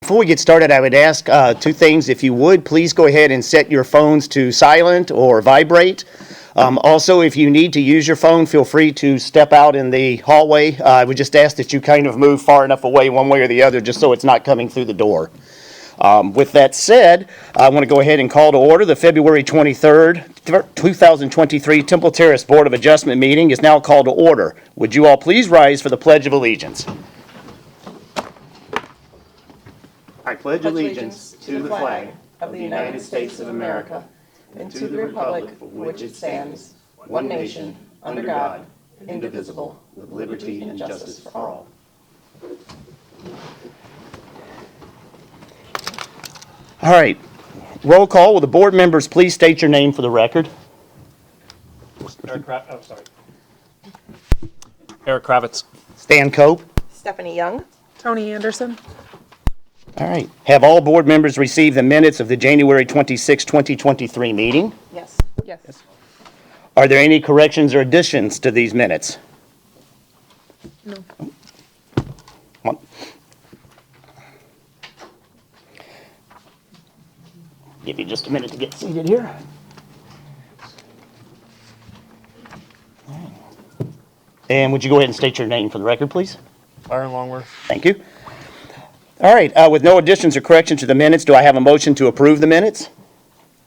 Before we get started, I would ask two things. If you would, please go ahead and set your phones to silent or vibrate. Also, if you need to use your phone, feel free to step out in the hallway. I would just ask that you kind of move far enough away one way or the other just so it's not coming through the door. With that said, I want to go ahead and call to order the February 23rd, 2023 Temple Terrace Board of Adjustment meeting is now called to order. Would you all please rise for the Pledge of Allegiance? I pledge allegiance to the flag of the United States of America and to the republic for which it stands, one nation, under God, indivisible, with liberty and justice for all. All right. Roll call. Will the board members please state your name for the record? Eric Kravitz. Stan Cope. Stephanie Young. Tony Anderson. All right. Have all board members received the minutes of the January 26, 2023 meeting? Yes. Yes. Are there any corrections or additions to these minutes? No. One. Give you just a minute to get seated here. And would you go ahead and state your name for the record, please? Byron Longworth. Thank you. All right, with no additions or corrections to the minutes, do I have a motion to approve the minutes?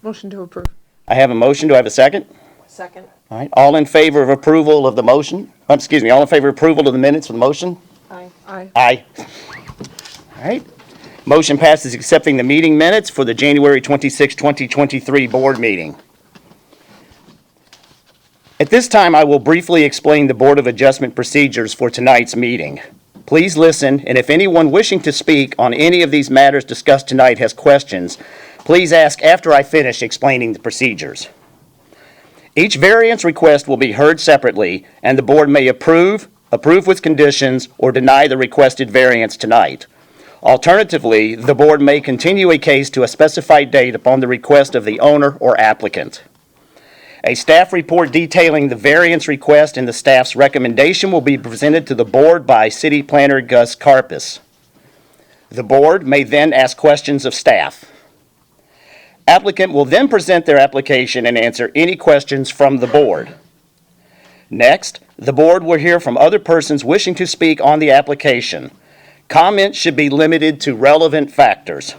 Motion to approve. I have a motion. Do I have a second? Second. All right, all in favor of approval of the motion? Excuse me, all in favor of approval of the minutes with the motion? Aye. Aye. Aye. All right. Motion passes accepting the meeting minutes for the January 26, 2023 board meeting. At this time, I will briefly explain the Board of Adjustment procedures for tonight's meeting. Please listen, and if anyone wishing to speak on any of these matters discussed tonight has questions, please ask after I finish explaining the procedures. Each variance request will be heard separately, and the board may approve with conditions, or deny the requested variance tonight. Alternatively, the board may continue a case to a specified date upon the request of the owner or applicant. A staff report detailing the variance request and the staff's recommendation will be presented to the board by City Planner Gus Karpus. The board may then ask questions of staff. Applicant will then present their application and answer any questions from the board. Next, the board will hear from other persons wishing to speak on the application. Comments should be limited to relevant factors.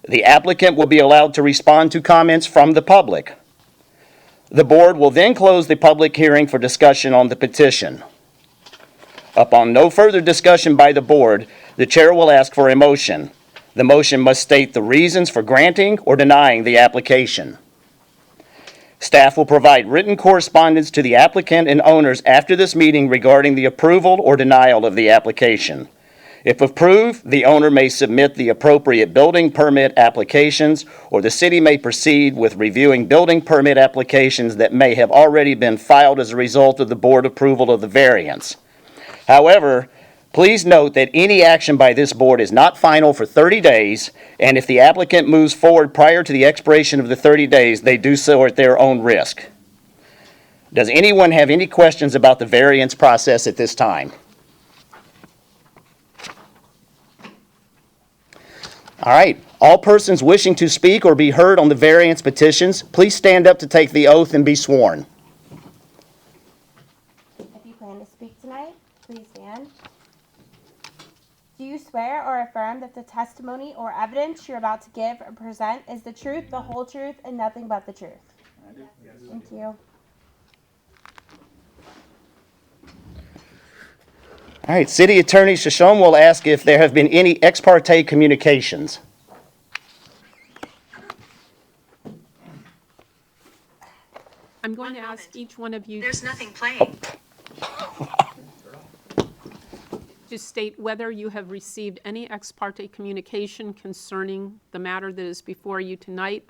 The applicant will be allowed to respond to comments from the public. The board will then close the public hearing for discussion on the petition. Upon no further discussion by the board, the chair will ask for a motion. The motion must state the reasons for granting or denying the application. Staff will provide written correspondence to the applicant and owners after this meeting regarding the approval or denial of the application. If approved, the owner may submit the appropriate building permit applications, or the city may proceed with reviewing building permit applications that may have already been filed as a result of the board approval of the variance. However, please note that any action by this board is not final for 30 days, and if the applicant moves forward prior to the expiration of the 30 days, they do so at their own risk. Does anyone have any questions about the variance process at this time? All right. All persons wishing to speak or be heard on the variance petitions, please stand up to take the oath and be sworn. If you plan to speak tonight, please stand. Do you swear or affirm that the testimony or evidence you're about to give or present is the truth, the whole truth, and nothing but the truth? I do. Yes. Thank you. All right, City Attorney Shoshone will ask if there have been any ex parte communications. I'm going to ask each one of you There's nothing playing. to state whether you have received any ex parte communication concerning the matter that is before you tonight.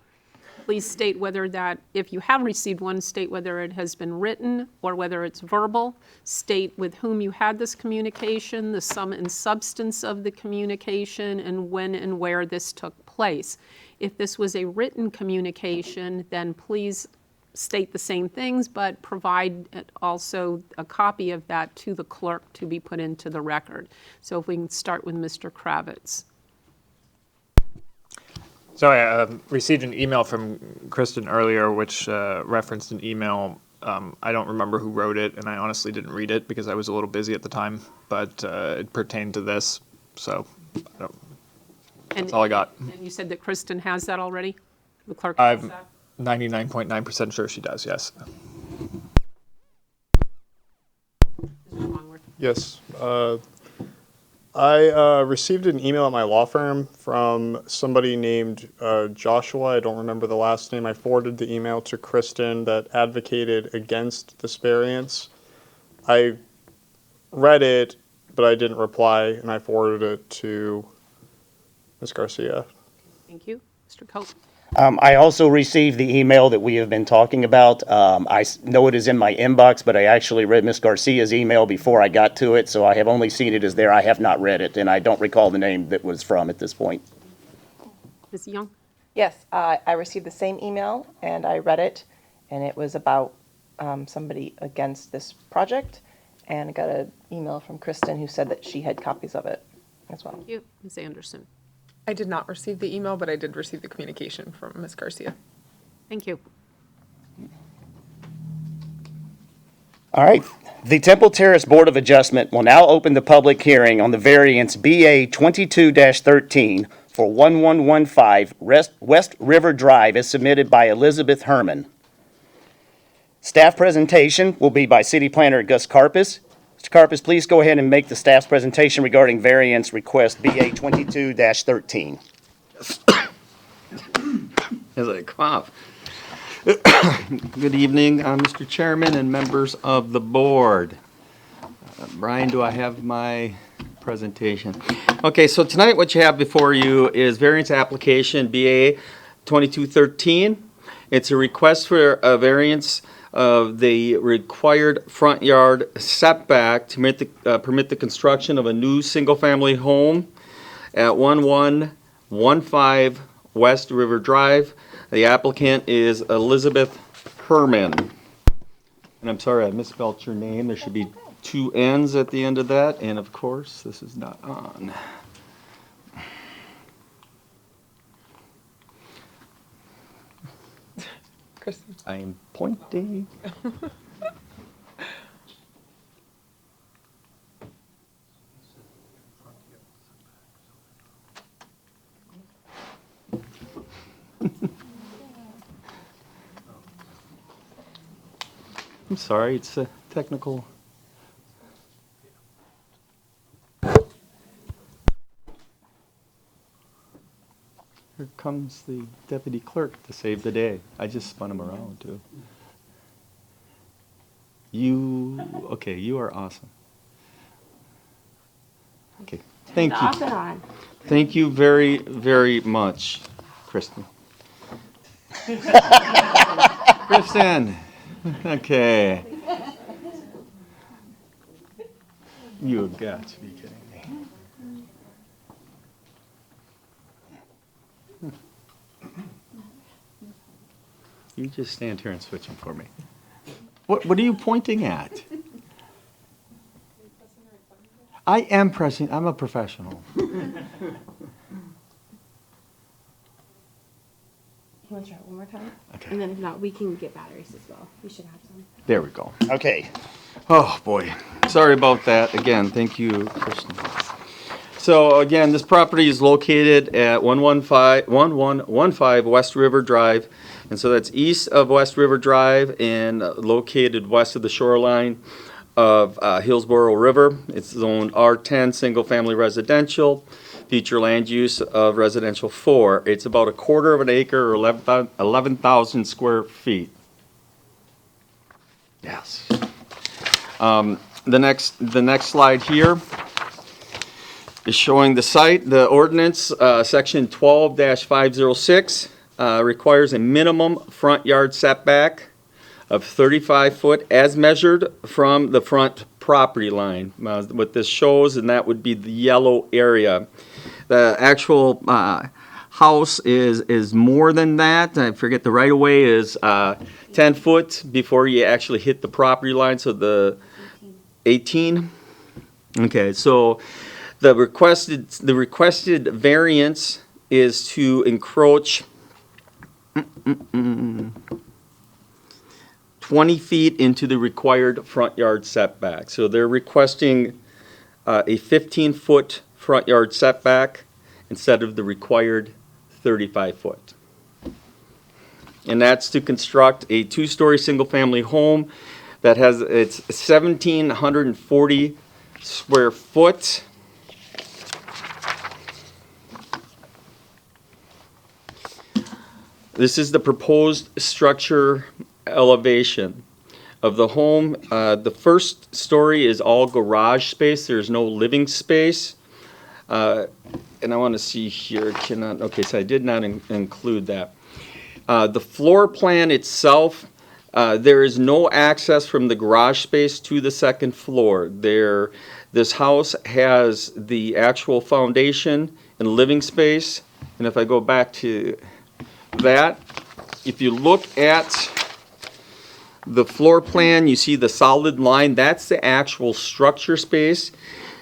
Please state whether that, if you have received one, state whether it has been written or whether it's verbal. State with whom you had this communication, the sum and substance of the communication, and when and where this took place. If this was a written communication, then please state the same things, but provide also a copy of that to the clerk to be put into the record. So if we can start with Mr. Kravitz. So I received an email from Kristen earlier, which referenced an email. I don't remember who wrote it, and I honestly didn't read it because I was a little busy at the time, but it pertained to this, so that's all I got. And you said that Kristen has that already? The clerk has I'm that? 99.9% sure she does, yes. Mr. Longworth? Yes. I received an email at my law firm from somebody named Joshua. I don't remember the last name. I forwarded the email to Kristen that advocated against this variance. I read it, but I didn't reply, and I forwarded it to Ms. Garcia. Thank you. Mr. Cope? I also received the email that we have been talking about. Know it is in my inbox, but I actually read Ms. Garcia's email before I got to it, so I have only seen it as there. I have not read it, and I don't recall the name that was from at this point. Ms. Young? Yes, I received the same email and I read it, and it was about somebody against this project, and I got an email from Kristen who said that she had copies of it as well. Thank you. Ms. Anderson? I did not receive the email, but I did receive the communication from Ms. Garcia. Thank you. All right. The Temple Terrace Board of Adjustment will now open the public hearing on the variance BA 22-13 for 1115 West River Drive as submitted by Elizabeth Herman. Staff presentation will be by City Planner Gus Carpus. Mr. Carpus, please go ahead and make the staff's presentation regarding variance request BA 22-13. As I cough. Good evening, Mr. Chairman and members of the board. Brian, do I have my presentation? Okay, so tonight what you have before you is variance application BA 2213. It's a request for a variance of the required front yard setback to permit the construction of a new single-family home at 1115 West River Drive. The applicant is Elizabeth Herman. And I'm sorry, I misspelled your name. There should be two N's at the end of that. And of course, this is not on. Kristen? I'm pointing. I'm sorry, it's a technical. Here comes the deputy clerk to save the day. I just spun him around too. Okay, you are awesome. Okay, thank you. Thank you very, very much, Kristen. Kristen, okay. You have got to be kidding me. You just stand here and switch them for me. What are you pointing at? I am pressing, I'm a professional. You want to try it one more time? Okay. And then if not, we can get batteries as well. We should have some. There we go. Okay. Oh, boy. Sorry about that. Again, thank you, Kristen. So again, this property is located at 1115 West River Drive. And so that's east of West River Drive and located west of the shoreline of Hillsborough River. It's zoned R10, single-family residential, future land use of residential 4. It's about a quarter of an acre or 11,000 square feet. Yes. The next slide here is showing the site. The ordinance, section 12-506, requires a minimum front yard setback of 35 foot as measured from the front property line. What this shows, and that would be the yellow area. The actual house is more than that. I forget, the right of way is 10 foot before you actually hit the property line, so the 18. Okay, so the requested variance is to encroach 20 feet into the required front yard setback. So they're requesting a 15-foot front yard setback instead of the required 35-foot. And that's to construct a two-story single-family home that has, it's 1,740 square foot. This is the proposed structure elevation of the home. The first story is all garage space. There's no living space. And I want to see here, okay, so I did not include that. The floor plan itself, there is no access from the garage space to the second floor. This house has the actual foundation and living space. And if I go back to that, if you look at the floor plan, you see the solid line. That's the actual structure space.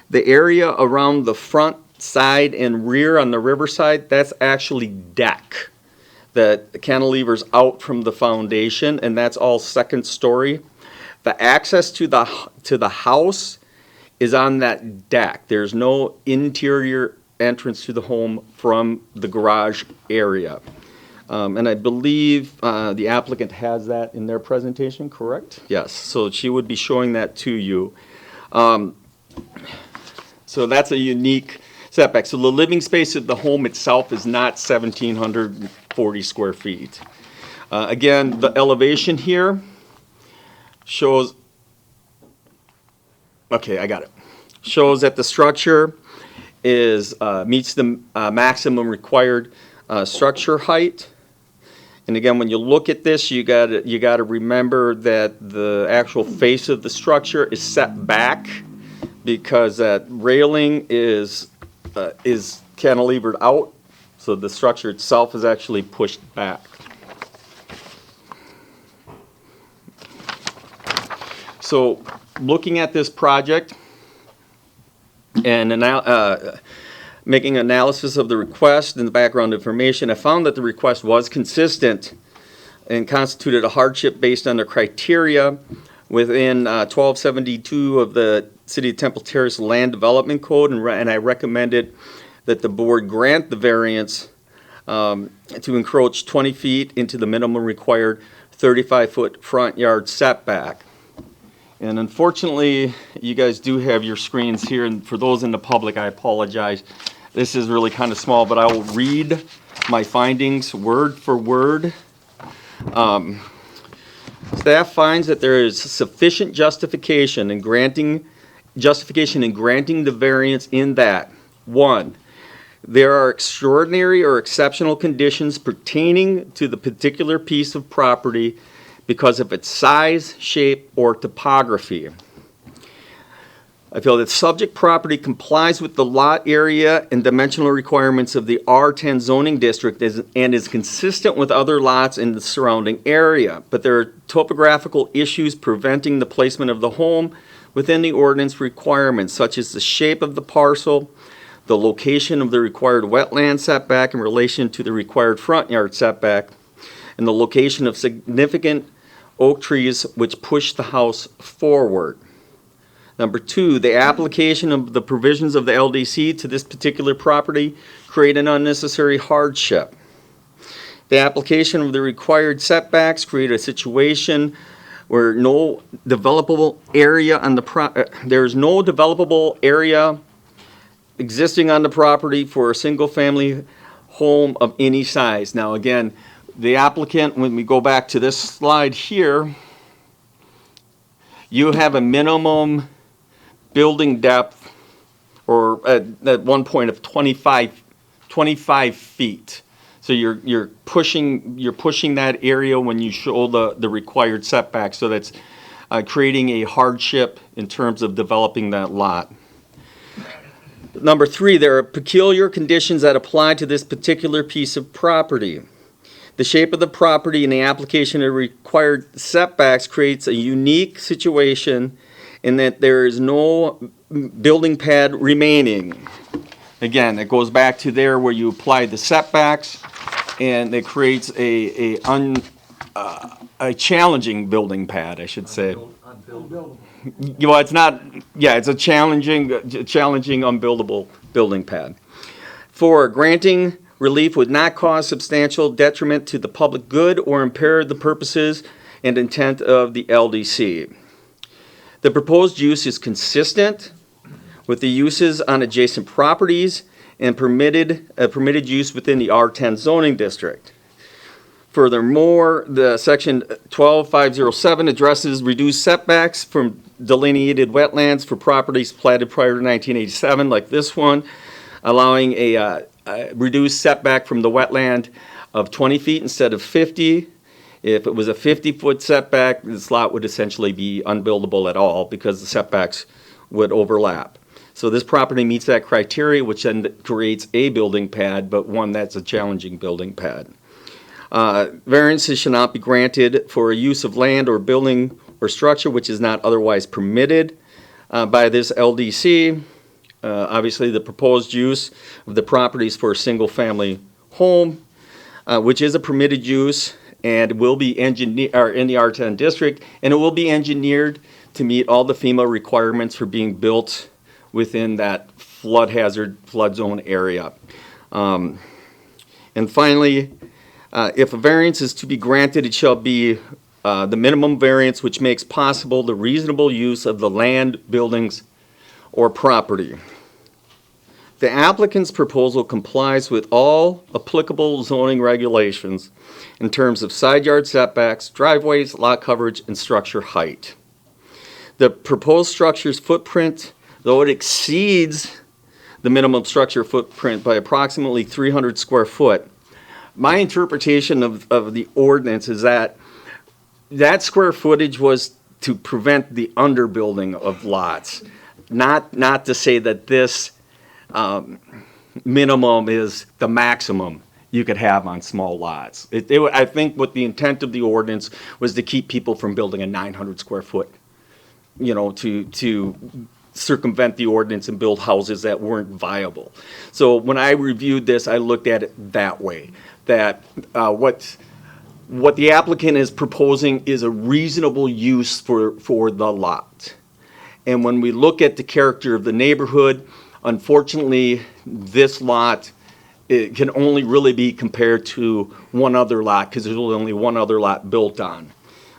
The area around the front, side, and rear on the riverside, that's actually deck that cantilevers out from the foundation, and that's all second story. The access to the house is on that deck. There's no interior entrance to the home from the garage area. And I believe the applicant has that in their presentation, correct? Yes, so she would be showing that to you. So that's a unique setback. So the living space of the home itself is not 1,740 square feet. Again, the elevation here shows, okay, I got it. Shows that the structure meets the maximum required structure height. And again, when you look at this, you got to remember that the actual face of the structure is set back because that railing is cantilevered out, so the structure itself is actually pushed back. So, looking at this project and making analysis of the request and the background information, I found that the request was consistent and constituted a hardship based on the criteria within 1272 of the City of Temple Terrace Land Development Code, and I recommended that the board grant the variance to encroach 20 feet into the minimum required 35-foot front yard setback. And unfortunately, you guys do have your screens here, and for those in the public, I apologize. This is really kind of small, but I will read my findings word for word. Staff finds that there is sufficient justification in granting the variance in that, 1, there are extraordinary or exceptional conditions pertaining to the particular piece of property because of its size, shape, or topography. I feel that subject property complies with the lot area and dimensional requirements of the R10 zoning district and is consistent with other lots in the surrounding area. But there are topographical issues preventing the placement of the home within the ordinance requirements, such as the shape of the parcel, the location of the required wetland setback in relation to the required front yard setback, and the location of significant oak trees which push the house forward. Number 2, the application of the provisions of the LDC to this particular property create an unnecessary hardship. The application of the required setbacks create a situation where no developable area on the there's no developable area existing on the property for a single-family home of any size. Now, again, the applicant, when we go back to this slide here, you have a minimum building depth, or at one point of 25 feet. So you're pushing that area when you show the required setback. So that's creating a hardship in terms of developing that lot. Number 3, there are peculiar conditions that apply to this particular piece of property. The shape of the property and the application of required setbacks creates a unique situation in that there is no building pad remaining. Again, it goes back to there where you apply the setbacks, and it creates a challenging building pad, I should say. Well, it's not, yeah, it's a challenging, unbuildable building pad. 4, granting relief would not cause substantial detriment to the public good or impair the purposes and intent of the LDC. The proposed use is consistent with the uses on adjacent properties and permitted use within the R10 zoning district. Furthermore, the section 12507 addresses reduced setbacks from delineated wetlands for properties platted prior to 1987, like this one, allowing a reduced setback from the wetland of 20 feet instead of 50. If it was a 50-foot setback, this lot would essentially be unbuildable at all because the setbacks would overlap. So this property meets that criteria, which then creates a building pad, but one that's a challenging building pad. Variances shall not be granted for a use of land or building or structure which is not otherwise permitted by this LDC. Obviously, the proposed use of the properties for a single-family home, which is a permitted use and will be engineered in the R10 district, and it will be engineered to meet all the FEMA requirements for being built within that flood hazard, flood zone area. And finally, if a variance is to be granted, it shall be the minimum variance which makes possible the reasonable use of the land, buildings, or property. The applicant's proposal complies with all applicable zoning regulations in terms of side yard setbacks, driveways, lot coverage, and structure height. The proposed structure's footprint, though it exceeds the minimum structure footprint by approximately 300 square foot, my interpretation of the ordinance is that that square footage was to prevent the underbuilding of lots, not to say that this minimum is the maximum you could have on small lots. I think what the intent of the ordinance was to keep people from building a 900 square foot, to circumvent the ordinance and build houses that weren't viable. So when I reviewed this, I looked at it that way, that what the applicant is proposing is a reasonable use for the lot. And when we look at the character of the neighborhood, unfortunately, this lot, it can only really be compared to one other lot because there's only one other lot built on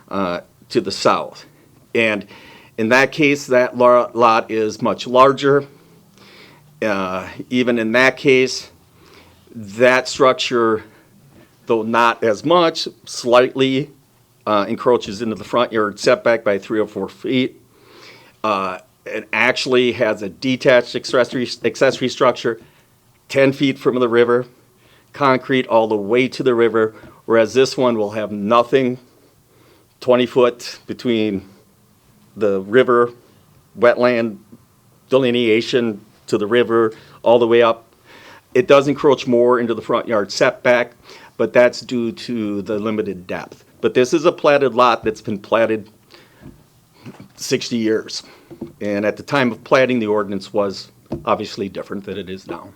to the south. And in that case, that lot is much larger. Even in that case, that structure, though not as much, slightly encroaches into the front yard setback by 3 or 4 feet. It actually has a detached accessory structure 10 feet from the river, concrete all the way to the river, whereas this one will have nothing, 20 foot between the river, wetland delineation to the river, all the way up. It does encroach more into the front yard setback, but that's due to the limited depth. But this is a platted lot that's been platted 60 years. And at the time of platting, the ordinance was obviously different than it is now.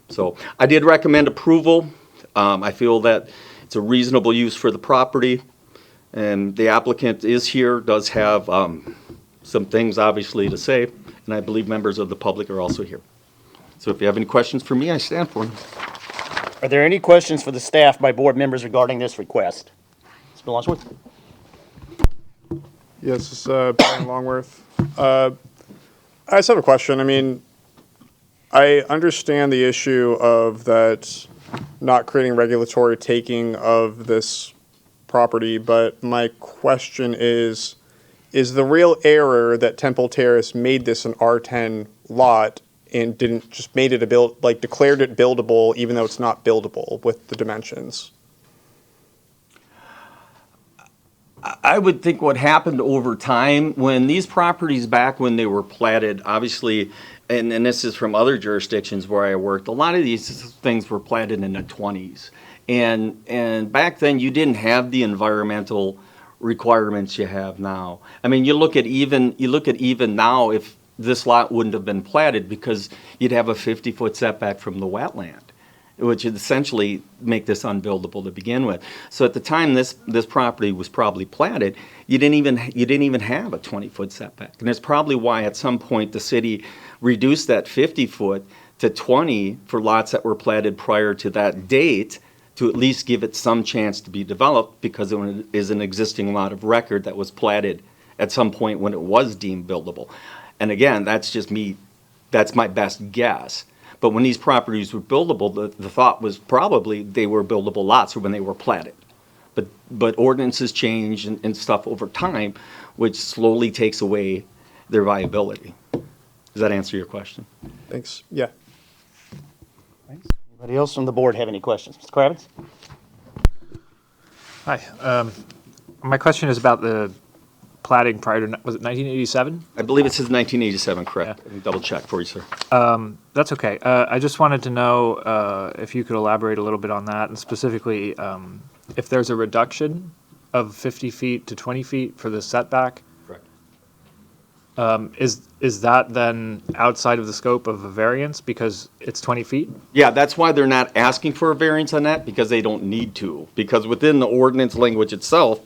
So I did recommend approval. I feel that it's a reasonable use for the property. And the applicant is here, does have some things obviously to say. And I believe members of the public are also here. So if you have any questions for me, I stand for them. Are there any questions for the staff by board members regarding this request? Mr. Lonsworth? Yes, this is Brian Longworth. I just have a question. I mean, I understand the issue of that not creating regulatory taking of this property, but my question is the real error that Temple Terrace made this an R10 lot and didn't just made it declared it buildable even though it's not buildable with the dimensions? I would think what happened over time, when these properties back when they were platted, obviously, and this is from other jurisdictions where I worked, a lot of these things were platted in the 20s. And back then you didn't have the environmental requirements you have now. I mean, you look at even now, if this lot wouldn't have been platted because you'd have a 50-foot setback from the wetland, which would essentially make this unbuildable to begin with. So at the time this property was probably platted, you didn't even have a 20-foot setback. And that's probably why at some point the city reduced that 50-foot to 20 for lots that were platted prior to that date, to at least give it some chance to be developed, because it is an existing lot of record that was platted at some point when it was deemed buildable. And again, that's just me, that's my best guess. But when these properties were buildable, the thought was probably they were buildable lots when they were platted. But ordinances change and stuff over time, which slowly takes away their viability. Does that answer your question? Thanks. Yeah. Thanks. Anybody else from the board have any questions? Mr. Kravitz? Hi. My question is about the platting prior to, was it 1987? I believe it says 1987, correct? Let me double check for you, sir. That's okay. I just wanted to know if you could elaborate a little bit on that, and specifically if there's a reduction of 50 feet to 20 feet for the setback. Correct. Is that then outside of the scope of a variance because it's 20 feet? Yeah, that's why they're not asking for a variance on that, because they don't need to. Because within the ordinance language itself,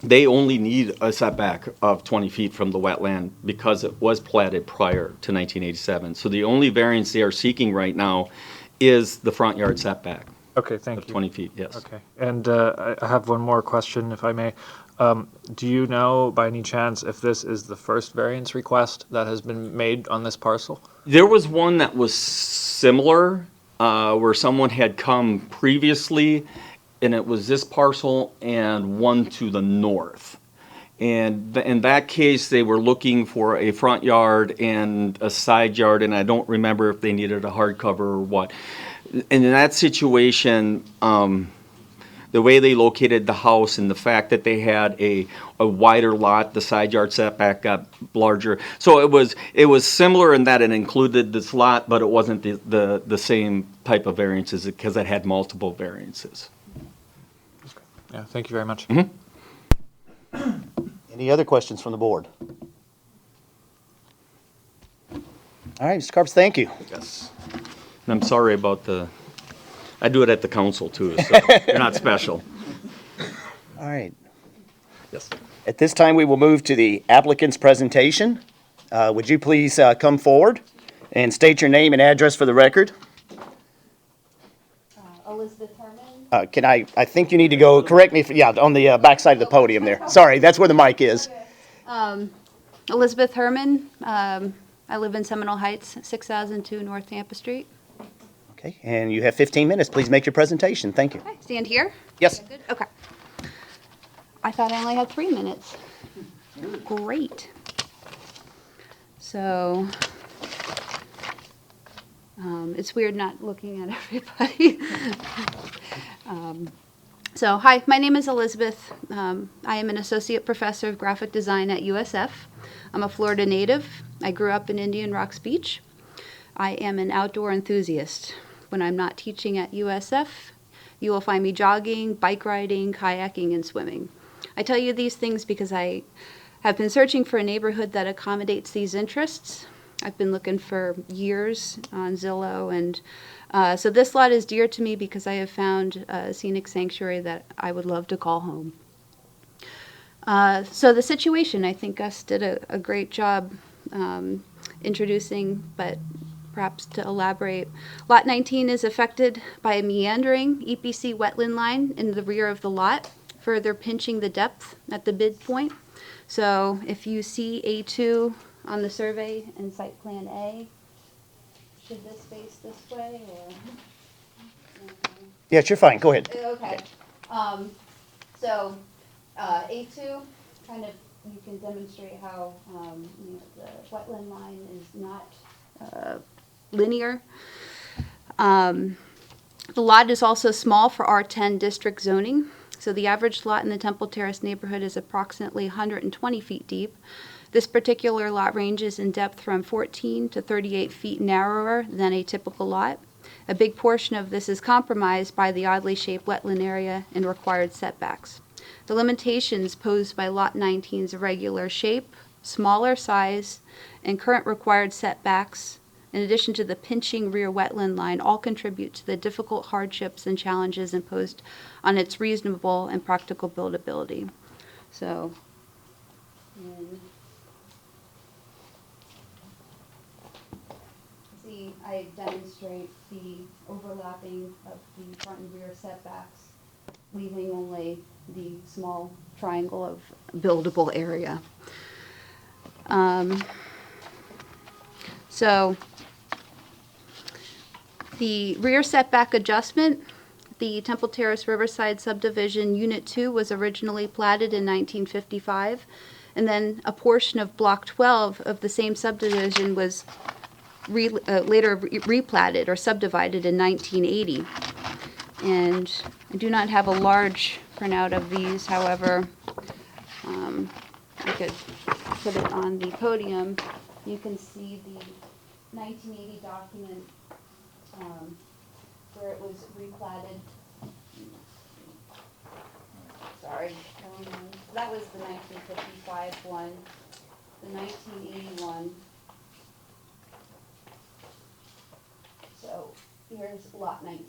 they only need a setback of 20 feet from the wetland because it was platted prior to 1987. So the only variance they are seeking right now is the front yard setback Okay, thank of you. 20 feet, yes. Okay, and I have one more question, if I may. Do you know by any chance if this is the first variance request that has been made on this parcel? There was one that was similar, where someone had come previously, and it was this parcel and one to the north. And in that case, they were looking for a front yard and a side yard, and I don't remember if they needed a hardcover or what. And in that situation, the way they located the house and the fact that they had a wider lot, the side yard setback got larger. So it was similar in that it included this lot, but it wasn't the same type of variances because it had multiple variances. Yeah, thank you very much. Any other questions from the board? All right, Mr. Carps, thank you. Yes. And I'm sorry about I do it at the council too, so you're not special. All right. Yes. At this time, we will move to the applicant's presentation. Would you please come forward and state your name and address for the record? Elizabeth Herman. I think you need to go, correct me if, yeah, on the backside of the podium there. Sorry, that's where the mic is. Elizabeth Herman. I live in Seminole Heights, 6002 North Tampa Street. Okay, and you have 15 minutes. Please make your presentation. Thank you. Okay, stand here. Yes. Good. Okay. I thought I only had 3 minutes. Great. So, it's weird not looking at everybody. So, hi, my name is Elizabeth. I am an associate professor of graphic design at USF. I'm a Florida native. I grew up in Indian Rocks Beach. I am an outdoor enthusiast. When I'm not teaching at USF, you will find me jogging, bike riding, kayaking, and swimming. I tell you these things because I have been searching for a neighborhood that accommodates these interests. I've been looking for years on Zillow, and so this lot is dear to me because I have found a scenic sanctuary that I would love to call home. So the situation, I think Gus did a great job introducing, but perhaps to elaborate. Lot 19 is affected by a meandering EPC wetland line in the rear of the lot, further pinching the depth at the midpoint. So if you see A2 on the survey and site plan A, should this face this way or? Yes, you're fine. Go ahead. Okay. So A2, kind of, you can demonstrate how the wetland line is not linear. The lot is also small for R10 district zoning. So the average lot in the Temple Terrace neighborhood is approximately 120 feet deep. This particular lot ranges in depth from 14 to 38 feet narrower than a typical lot. A big portion of this is compromised by the oddly shaped wetland area and required setbacks. The limitations posed by Lot 19's irregular shape, smaller size, and current required setbacks, in addition to the pinching rear wetland line, all contribute to the difficult hardships and challenges imposed on its reasonable and practical buildability. So, see, I demonstrate the overlapping of the front and rear setbacks, leaving only the small triangle of buildable area. So the rear setback adjustment, the Temple Terrace Riverside Subdivision Unit 2 was originally platted in 1955, and then a portion of Block 12 of the same subdivision was later replatted or subdivided in 1980. And I do not have a large printout of these, however, I could put it on the podium. You can see the 1980 document where it was replatted. Sorry, that was the 1955 one. The 1981. So here's lot 19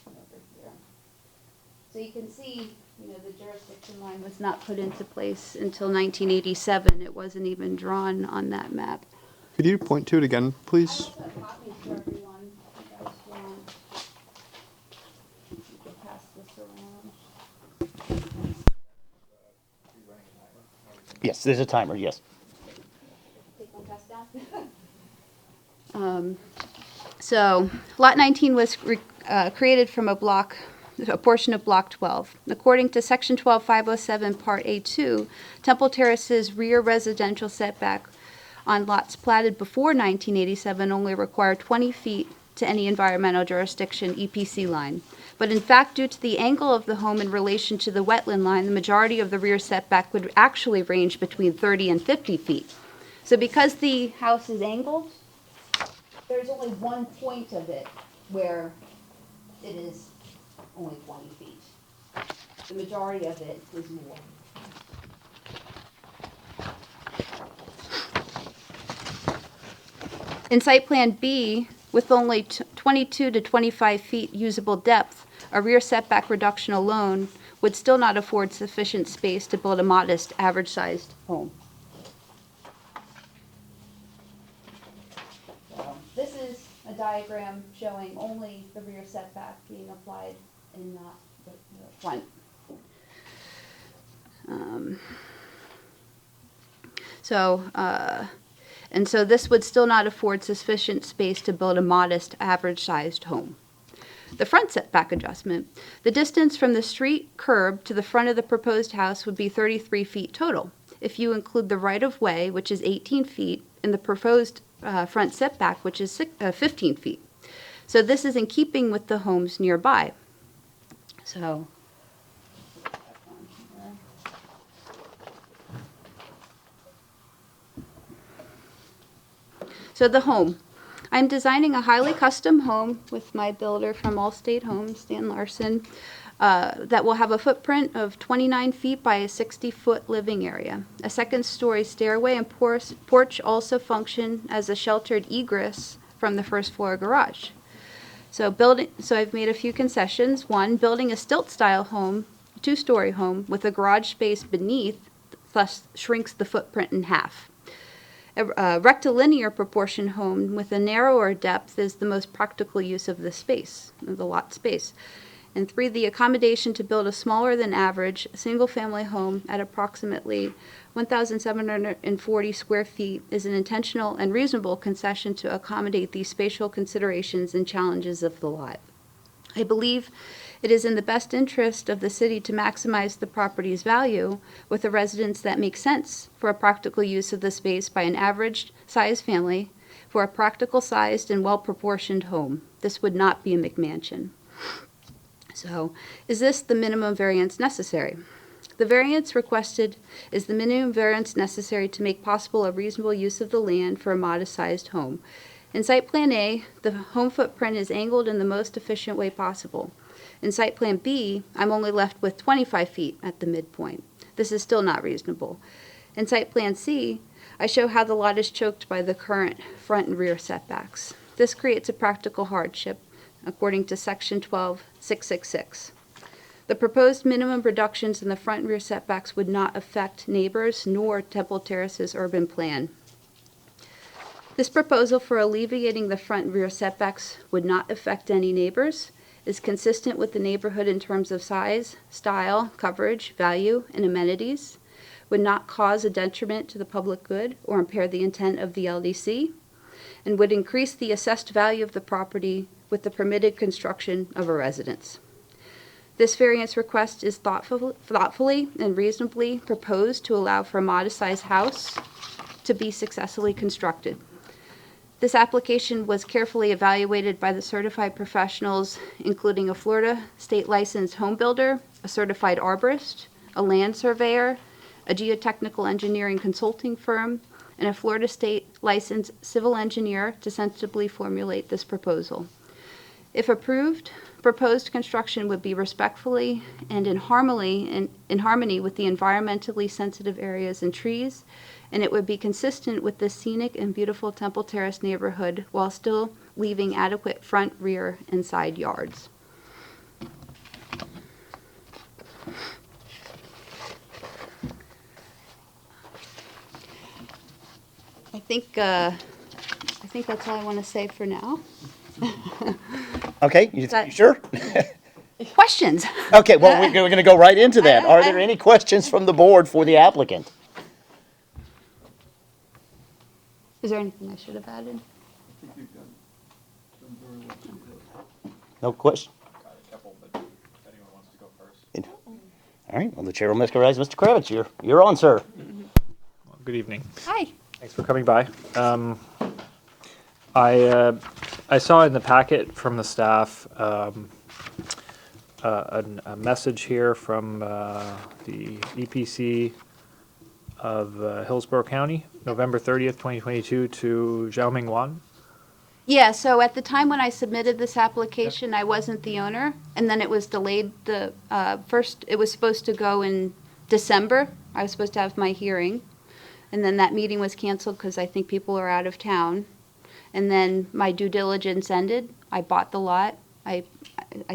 over here. So you can see, the jurisdiction line was not put into place until 1987. It wasn't even drawn on that map. Could you point to it again, I please? also have copies for everyone. If you guys want. You can pass this around. Yes, there's a timer, yes. Take one pass down. So, Lot 19 was created from a portion of Block 12. According to Section 12507, Part A2, Temple Terrace's rear residential setback on lots platted before 1987 only require 20 feet to any environmental jurisdiction EPC line. But in fact, due to the angle of the home in relation to the wetland line, the majority of the rear setback would actually range between 30 and 50 feet. So because the house is angled, there's only one point of it where it is only 20 feet. The majority of it is more. In Site Plan B, with only 22 to 25 feet usable depth, a rear setback reduction alone would still not afford sufficient space to build a modest, average-sized home. So, this is a diagram showing only the rear setback being applied and not the front. And so this would still not afford sufficient space to build a modest, average-sized home. The front setback adjustment. The distance from the street curb to the front of the proposed house would be 33 feet total. If you include the right-of-way, which is 18 feet, and the proposed front setback, which is 15 feet. So this is in keeping with the homes nearby. So, the home. I'm designing a highly custom home with my builder from Allstate Homes, Stan Larson, that will have a footprint of 29 feet by a 60-foot living area. A second-story stairway and porch also function as a sheltered egress from the first-floor garage. So I've made a few concessions. One, building a stilt-style home, two-story home, with a garage space beneath, thus shrinks the footprint in half. A rectilinear proportion home with a narrower depth is the most practical use of the space, of the lot space. And three, the accommodation to build a smaller than average single-family home at approximately 1,740 square feet is an intentional and reasonable concession to accommodate these spatial considerations and challenges of the lot. I believe it is in the best interest of the city to maximize the property's value with a residence that makes sense for a practical use of the space by an average-sized family for a practical-sized and well-proportioned home. This would not be a McMansion. So, is this the minimum variance necessary? The variance requested is the minimum variance necessary to make possible a reasonable use of the land for a modest-sized home. In Site Plan A, the home footprint is angled in the most efficient way possible. In Site Plan B, I'm only left with 25 feet at the midpoint. This is still not reasonable. In Site Plan C, I show how the lot is choked by the current front and rear setbacks. This creates a practical hardship, according to Section 12-666. The proposed minimum reductions in the front and rear setbacks would not affect neighbors nor Temple Terrace's urban plan. This proposal for alleviating the front and rear setbacks would not affect any neighbors, is consistent with the neighborhood in terms of size, style, coverage, value, and amenities, would not cause a detriment to the public good or impair the intent of the LDC, and would increase the assessed value of the property with the permitted construction of a residence. This variance request is thoughtfully and reasonably proposed to allow for a modest-sized house to be successfully constructed. This application was carefully evaluated by the certified professionals, including a Florida state licensed home builder, a certified arborist, a land surveyor, a geotechnical engineering consulting firm, and a Florida state licensed civil engineer to sensibly formulate this proposal. If approved, proposed construction would be respectfully and in harmony with the environmentally sensitive areas and trees, and it would be consistent with the scenic and beautiful Temple Terrace neighborhood while still leaving adequate front, rear, and side yards. I think that's all I want to say for now. Okay, you sure? Questions? Okay, well, we're going to go right into that. Are there any questions from the board for the applicant? Is there anything I should have added? No question? All right, well, the chair will recognize Mr. Kravitz. You're on, sir. Good evening. Hi. Thanks for coming by. I saw in the packet from the staff a message here from the EPC of Hillsborough County, November 30th, 2022 to Xiaoming Wan. Yeah, so at the time when I submitted this application, I wasn't the owner, and then it was delayed. First, it was supposed to go in December. I was supposed to have my hearing, and then that meeting was canceled because I think people are out of town. And then my due diligence ended. I bought the lot. I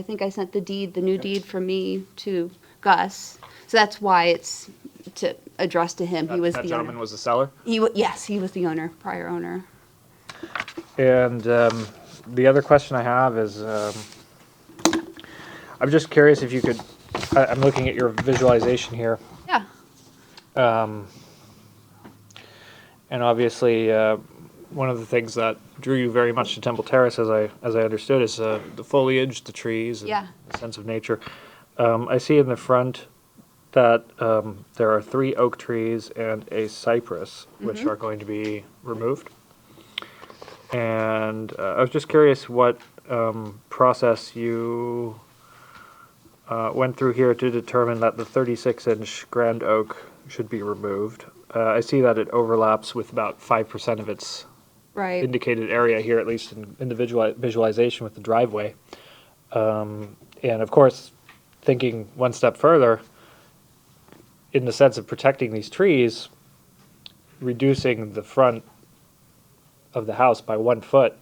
think I sent the new deed from me to Gus. So that's why it's to address to him. He was that the gentleman owner. was the seller? Yes, he was the owner, prior owner. And the other question I have is, I'm just curious if you could, I'm looking at your visualization here. Yeah. And obviously, one of the things that drew you very much to Temple Terrace, as I understood, is the foliage, the trees, and Yeah. the sense of nature. I see in the front that there are 3 oak trees and a cypress, which are going to be removed. And I was just curious what process you went through here to determine that the 36-inch grand oak should be removed. I see that it overlaps with about 5% of its Right. indicated area here, at least in the visualization with the driveway. And of course, thinking one step further, in the sense of protecting these trees, reducing the front of the house by 1 foot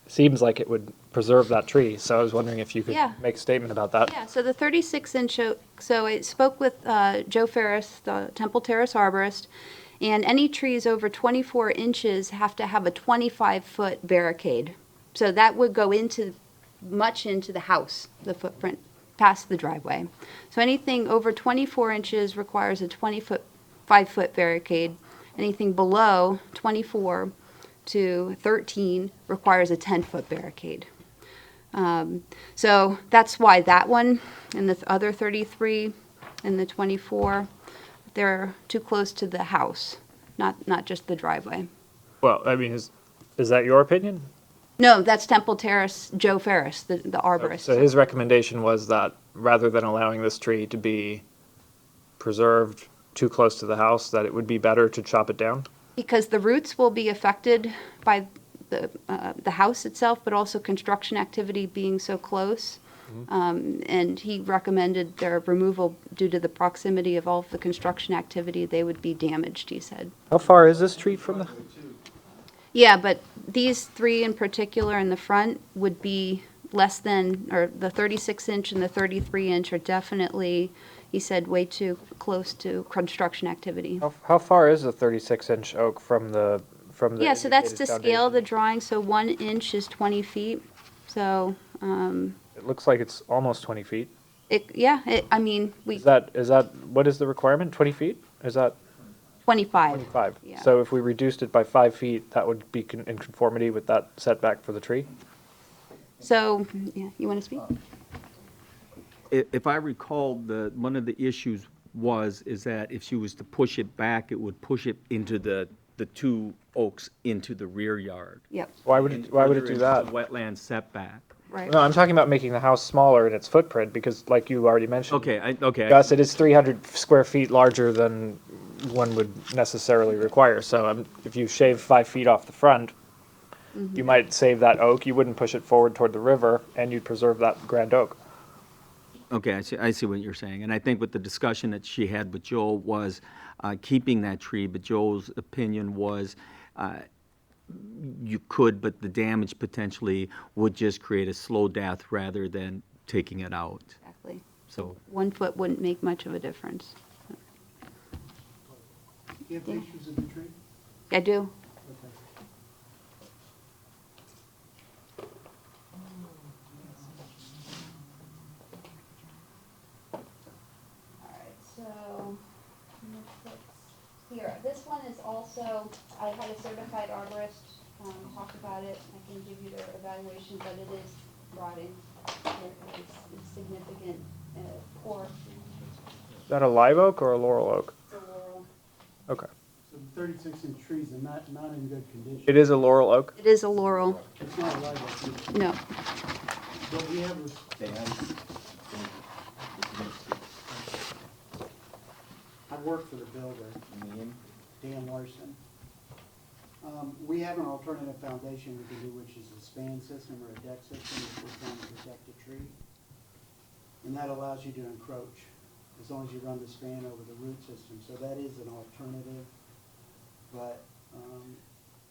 seems like it would preserve that tree. So I was wondering if you could Yeah. make a statement about that. Yeah, so the 36-inch oak, so I spoke with Joe Ferris, the Temple Terrace arborist, and any trees over 24 inches have to have a 25-foot barricade. So that would go much into the house, the footprint, past the driveway. So anything over 24 inches requires a 5-foot barricade. Anything below 24 to 13 requires a 10-foot barricade. So that's why that one and the other 33 and the 24, they're too close to the house, not just the driveway. Well, I mean, is that your opinion? No, that's Temple Terrace, Joe Ferris, the arborist. So his recommendation was that rather than allowing this tree to be preserved too close to the house, that it would be better to chop it down? Because the roots will be affected by the house itself, but also construction activity being so close. And he recommended their removal due to the proximity of all of the construction activity. They would be damaged, he said. How far is this tree from the? Yeah, but these three in particular in the front would be less than, or the 36-inch and the 33-inch are definitely, he said, way too close to construction activity. How far is the 36-inch oak from the Yeah, so that's to indicated scale the foundation? drawing, so 1 inch is 20 feet. So, It looks like it's almost 20 feet. I mean, Is that what is the requirement? 20 feet? Is that 25. 25? Yeah. So if we reduced it by 5 feet, that would be in conformity with that setback for the tree? So, yeah, you want to speak? If I recall, one of the issues is that if she was to push it back, it would push it into the two oaks into the rear yard. Yep, Why would and it further do into that? the Wetland setback. right. No, I'm talking about making the house smaller in its footprint because, like you already mentioned, Okay. Gus, it is 300 square feet larger than one would necessarily require. So if you shave 5 feet off the front, you might save that oak. You wouldn't push it forward toward the river, and you'd preserve that grand oak. Okay, I see what you're saying. And I think with the discussion that she had with Joel was keeping that tree, but Joel's opinion was you could, but the damage potentially would just create a slow death rather than taking it out. Exactly. So, 1 foot wouldn't make much of a difference. You have pictures of the tree? I do. Okay. Alright, so, here, this one is also, I had a certified arborist, talk about it, I can give you their evaluation, but it is rotting. It's significant, poor, Is that a live oak or a laurel oak? it's a laurel. Okay. So the 36-inch trees are not in good condition. It is a laurel oak? It is a laurel, It's not a live oak. no. But we have I work for the builder, Dan Larson. We have an alternative foundation we can do, which is a span system or a deck system if we're trying to protect a tree. And that allows you to encroach, as long as you run the span over the root system. So that is an alternative, but,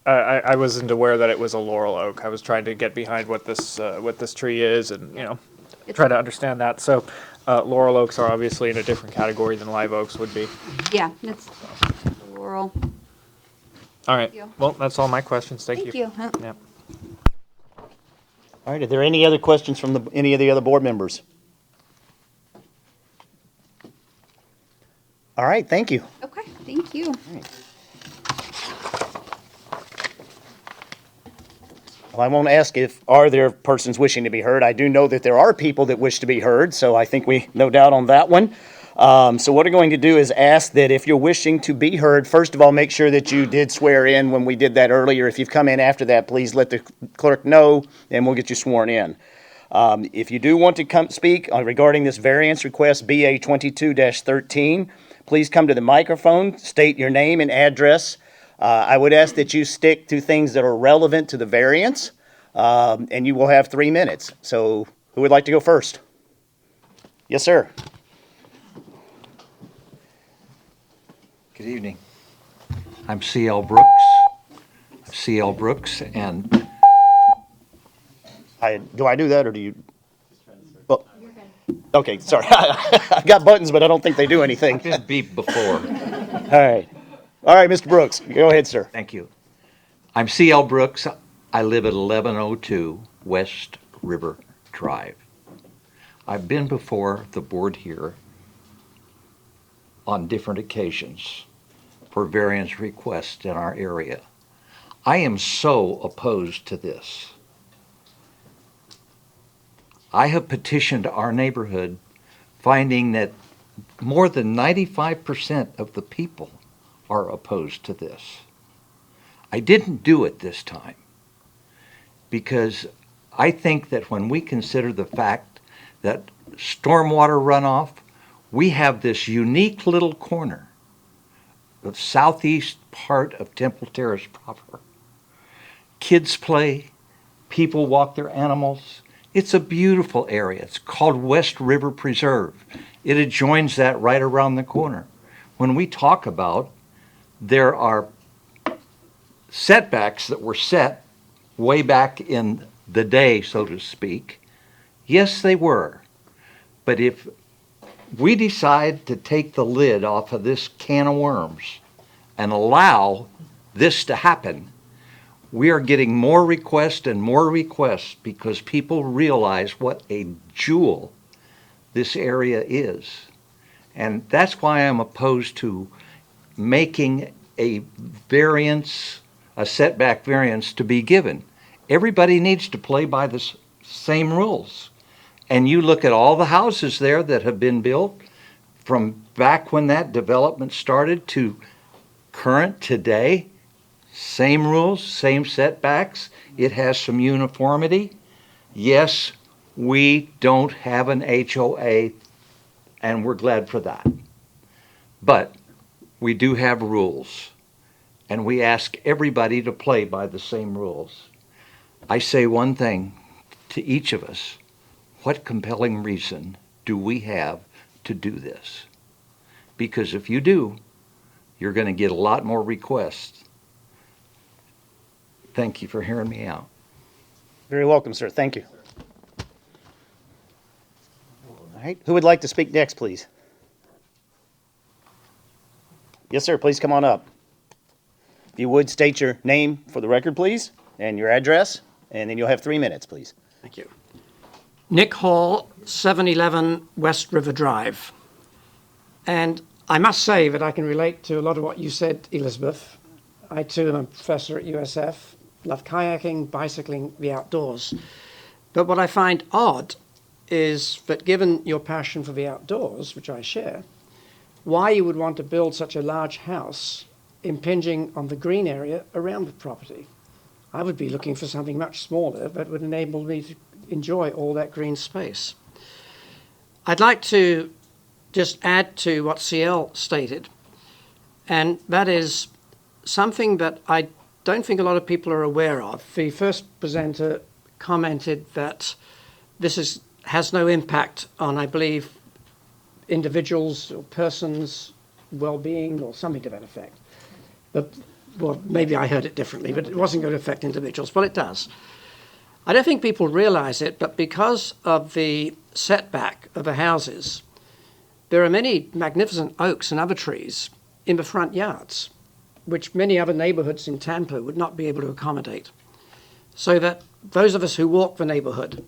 I wasn't aware that it was a laurel oak. I was trying to get behind what this tree is and, try to understand that. So laurel oaks are obviously in a different category than live oaks would be. Yeah, it's laurel. All right. you. Well, that's all my questions. Thank you. Thank you. Yeah. All right, are there any other questions from any of the other board members? All right, thank you. Okay, thank you. Well, I won't ask are there persons wishing to be heard. I do know that there are people that wish to be heard, so I think we no doubt on that one. So what we're going to do is ask that if you're wishing to be heard, first of all, make sure that you did swear in when we did that earlier. If you've come in after that, please let the clerk know, and we'll get you sworn in. If you do want to come speak regarding this variance request, BA 22-13, please come to the microphone, state your name and address. I would ask that you stick to things that are relevant to the variance, and you will have 3 minutes. So who would like to go first? Yes, sir. Good evening. I'm C.L. Brooks. C.L. Brooks, and Do I do that, or do you? Well, okay, sorry. I've got buttons, but I don't think they do anything. I've been beeped before. All right, Mr. Brooks, go ahead, sir. Thank you. I'm C.L. Brooks. I live at 1102 West River Drive. I've been before the board here on different occasions for variance requests in our area. I am so opposed to this. I have petitioned our neighborhood, finding that more than 95% of the people are opposed to this. I didn't do it this time because I think that when we consider the fact that stormwater runoff, we have this unique little corner, the southeast part of Temple Terrace proper. Kids play, people walk their animals, It's a beautiful area. It's called West River Preserve. It adjoins that right around the corner. When we talk about there are setbacks that were set way back in the day, so to speak, yes, they were. But if we decide to take the lid off of this can of worms and allow this to happen, we are getting more requests and more requests because people realize what a jewel this area is. And that's why I'm opposed to making a variance, a setback variance to be given. Everybody needs to play by the same rules. And you look at all the houses there that have been built from back when that development started to current today, same rules, same setbacks. It has some uniformity. Yes, we don't have an HOA, and we're glad for that. But we do have rules, and we ask everybody to play by the same rules. I say one thing to each of us. What compelling reason do we have to do this? Because if you do, you're going to get a lot more requests. Thank you for hearing me out. Very welcome, sir. Thank you. All right. Who would like to speak next, please? Yes, sir. Please come on up. If you would, state your name for the record, please, and your address, and then you'll have 3 minutes, please. Thank you. Nick Hall, 711 West River Drive. And I must say that I can relate to a lot of what you said, Elizabeth. I too am a professor at USF, love kayaking, bicycling, the outdoors. But what I find odd is that given your passion for the outdoors, which I share, why you would want to build such a large house impinging on the green area around the property. I would be looking for something much smaller that would enable me to enjoy all that green space. I'd like to just add to what CL stated, and that is something that I don't think a lot of people are aware of. The first presenter commented that this has no impact on, I believe, individuals or persons' well-being or something to that effect. But, well, maybe I heard it differently, but it wasn't going to affect individuals. Well, it does. I don't think people realize it, but because of the setback of the houses, there are many magnificent oaks and other trees in the front yards, which many other neighborhoods in Tampa would not be able to accommodate. So that those of us who walk the neighborhood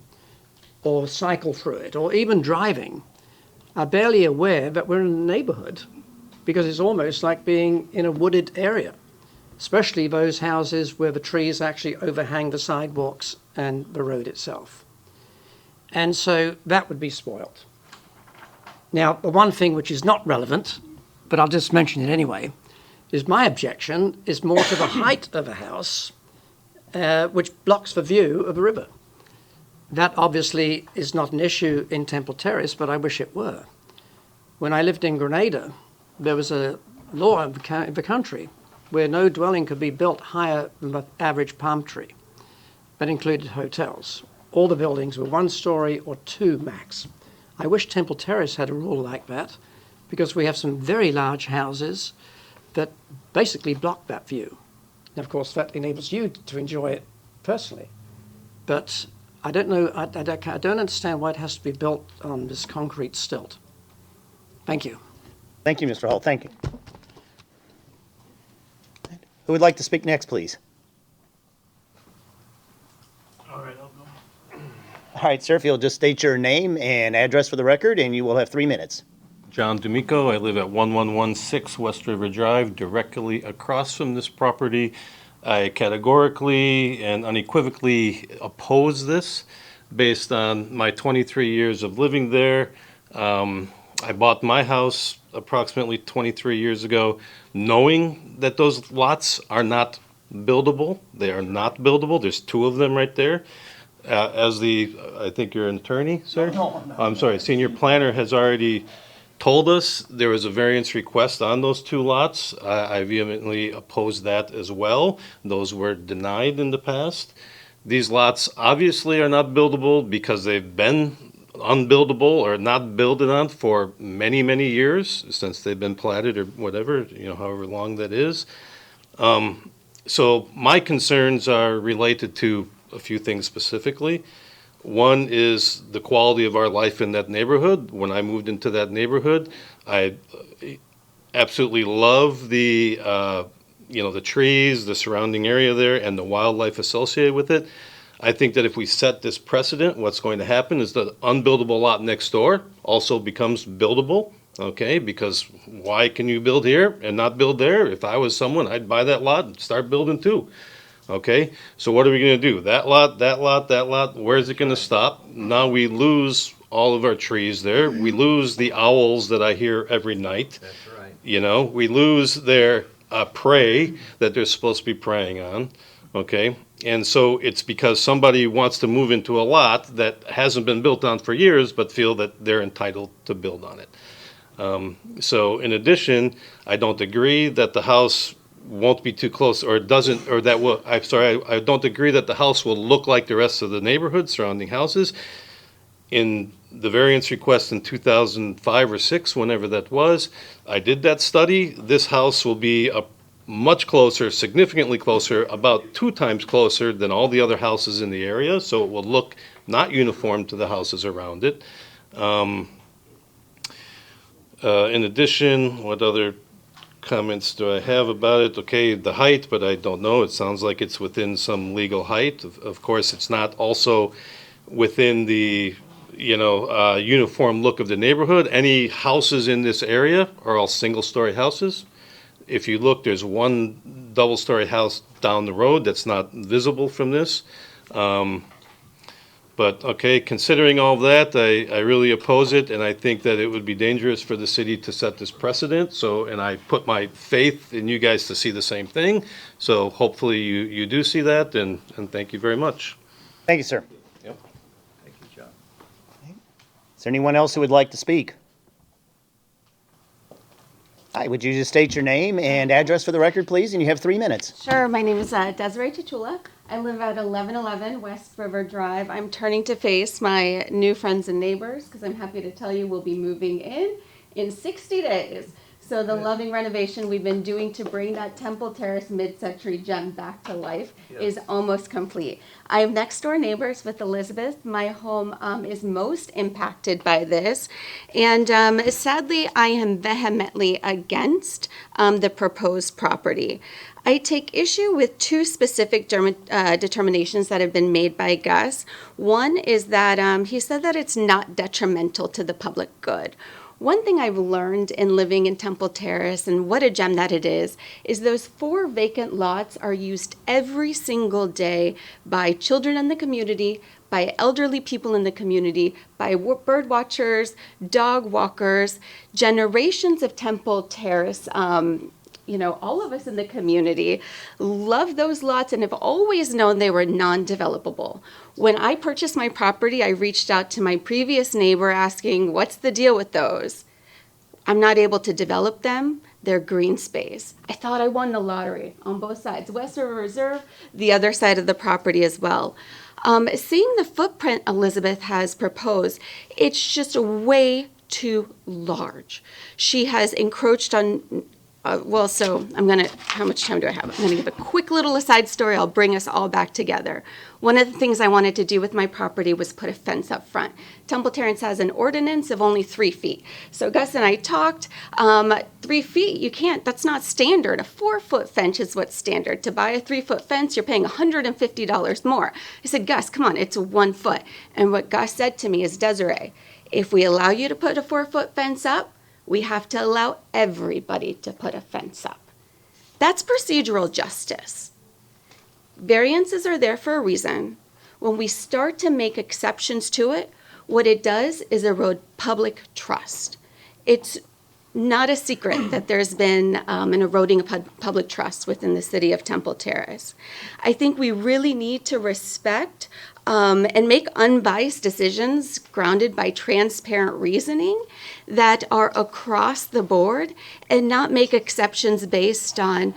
or cycle through it or even driving are barely aware that we're in a neighborhood because it's almost like being in a wooded area, especially those houses where the trees actually overhang the sidewalks and the road itself. And so that would be spoiled. Now, the one thing which is not relevant, but I'll just mention it anyway, is my objection is more to the height of a house, which blocks the view of the river. That obviously is not an issue in Temple Terrace, but I wish it were. When I lived in Grenada, there was a law in the country where no dwelling could be built higher than the average palm tree. That included hotels. All the buildings were 1 story or 2 max. I wish Temple Terrace had a rule like that because we have some very large houses that basically block that view. And of course, that enables you to enjoy it personally. But I don't know, I don't understand why it has to be built on this concrete stilt. Thank you. Thank you, Mr. Hall. Thank you. Who would like to speak next, please? All right, I'll go. All right, sir, if you'll just state your name and address for the record, and you will have 3 minutes. John D'Amico. I live at 1116 West River Drive, directly across from this property. I categorically and unequivocally oppose this based on my 23 years of living there. I bought my house approximately 23 years ago, knowing that those lots are not buildable. They are not buildable. There's 2 of them right there. I think you're an attorney, sir? No. I'm sorry, senior planner has already told us there was a variance request on those 2 lots. I vehemently oppose that as well. Those were denied in the past. These lots obviously are not buildable because they've been unbuildable or not builded on for many, many years since they've been platted or whatever, however long that is. So my concerns are related to a few things specifically. One is the quality of our life in that neighborhood. When I moved into that neighborhood, I absolutely love the trees, the surrounding area there, and the wildlife associated with it. I think that if we set this precedent, what's going to happen is the unbuildable lot next door also becomes buildable, okay? Because why can you build here and not build there? If I was someone, I'd buy that lot and start building too, okay? So what are we gonna do? That lot, where is it gonna stop? Now we lose all of our trees there. We lose the owls that I hear every night. That's right. We lose their prey that they're supposed to be preying on, okay? And so it's because somebody wants to move into a lot that hasn't been built on for years, but feel that they're entitled to build on it. So in addition, I don't agree that the house won't be too close or doesn't, or that will, I don't agree that the house will look like the rest of the neighborhood surrounding houses. In the variance request in 2005 or 6, whenever that was, I did that study. This house will be much closer, significantly closer, about 2 times closer than all the other houses in the area, so it will look not uniform to the houses around it. In addition, what other comments do I have about it? Okay, the height, but I don't know. It sounds like it's within some legal height. Of course, it's not also within the uniform look of the neighborhood. Any houses in this area are all single-story houses. If you look, there's one double-story house down the road that's not visible from this. But okay, considering all that, I really oppose it, and I think that it would be dangerous for the city to set this precedent. So, and I put my faith in you guys to see the same thing. So hopefully you do see that, and thank you very much. Thank you, sir. Yep. Thank you, John. Is there anyone else who would like to speak? Hi, would you just state your name and address for the record, please? And you have 3 minutes. Sure. My name is Desiree Chichula. I live at 1111 West River Drive. I'm turning to face my new friends and neighbors because I'm happy to tell you we'll be moving in 60 days. So the loving renovation we've been doing to bring that Temple Terrace mid-century gem back to life is almost complete. I have next door neighbors with Elizabeth. My home is most impacted by this. And sadly, I am vehemently against the proposed property. I take issue with 2 specific determinations that have been made by Gus. One is that he said that it's not detrimental to the public good. One thing I've learned in living in Temple Terrace, and what a gem that it is those 4 vacant lots are used every single day by children in the community, by elderly people in the community, by bird watchers, dog walkers, generations of Temple Terrace. All of us in the community love those lots and have always known they were non-developable. When I purchased my property, I reached out to my previous neighbor asking, what's the deal with those? I'm not able to develop them. They're green space. I thought I won the lottery on both sides, West River Reserve, the other side of the property as well. Seeing the footprint Elizabeth has proposed, it's just way too large. She has encroached on so how much time do I have? I'm gonna give a quick little aside story. I'll bring us all back together. One of the things I wanted to do with my property was put a fence up front. Temple Terrace has an ordinance of only 3 feet. So Gus and I talked, 3 feet, you can't, that's not standard. A 4-foot fence is what's standard. To buy a 3-foot fence, you're paying $150 more. I said, Gus, come on, it's 1 foot. And what Gus said to me is, Desiree, if we allow you to put a 4-foot fence up, we have to allow everybody to put a fence up. That's procedural justice. Variances are there for a reason. When we start to make exceptions to it, what it does is erode public trust. It's not a secret that there's been an eroding of public trust within the city of Temple Terrace. I think we really need to respect and make unbiased decisions grounded by transparent reasoning that are across the board and not make exceptions based on,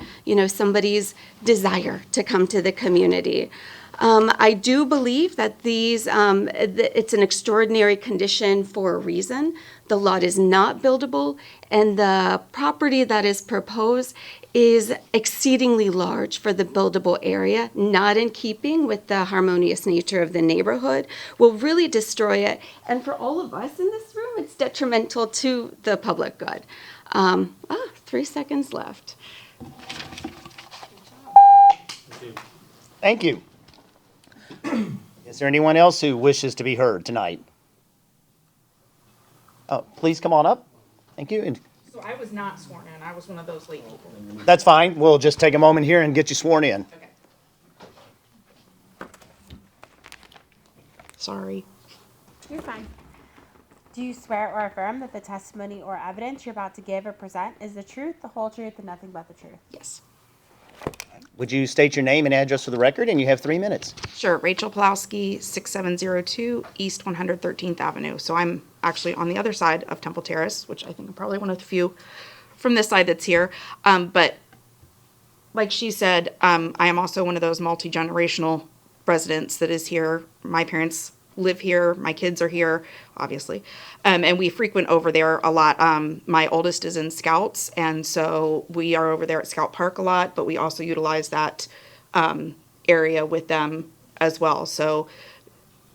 somebody's desire to come to the community. I do believe that it's an extraordinary condition for a reason. The lot is not buildable, and the property that is proposed is exceedingly large for the buildable area, not in keeping with the harmonious nature of the neighborhood, will really destroy it. And for all of us in this room, it's detrimental to the public good. 3 seconds left. Thank you. Is there anyone else who wishes to be heard tonight? Oh, please come on up. Thank you. And So I was not sworn in. I was one of those late people. that's fine. We'll just take a moment here and get you sworn in. Sorry. You're fine. Do you swear or affirm that the testimony or evidence you're about to give or present is the truth, the whole truth, and nothing but the truth? Yes. Would you state your name and address for the record? And you have 3 minutes. Sure. Rachel Pulowski, 6702 East 113th Avenue. So I'm actually on the other side of Temple Terrace, which I think I'm probably one of the few from this side that's here. But like she said, I am also one of those multi-generational residents that is here. My parents live here. My kids are here, obviously. And we frequent over there a lot. My oldest is in Scouts, and so we are over there at Scout Park a lot, but we also utilize that area with them as well. So,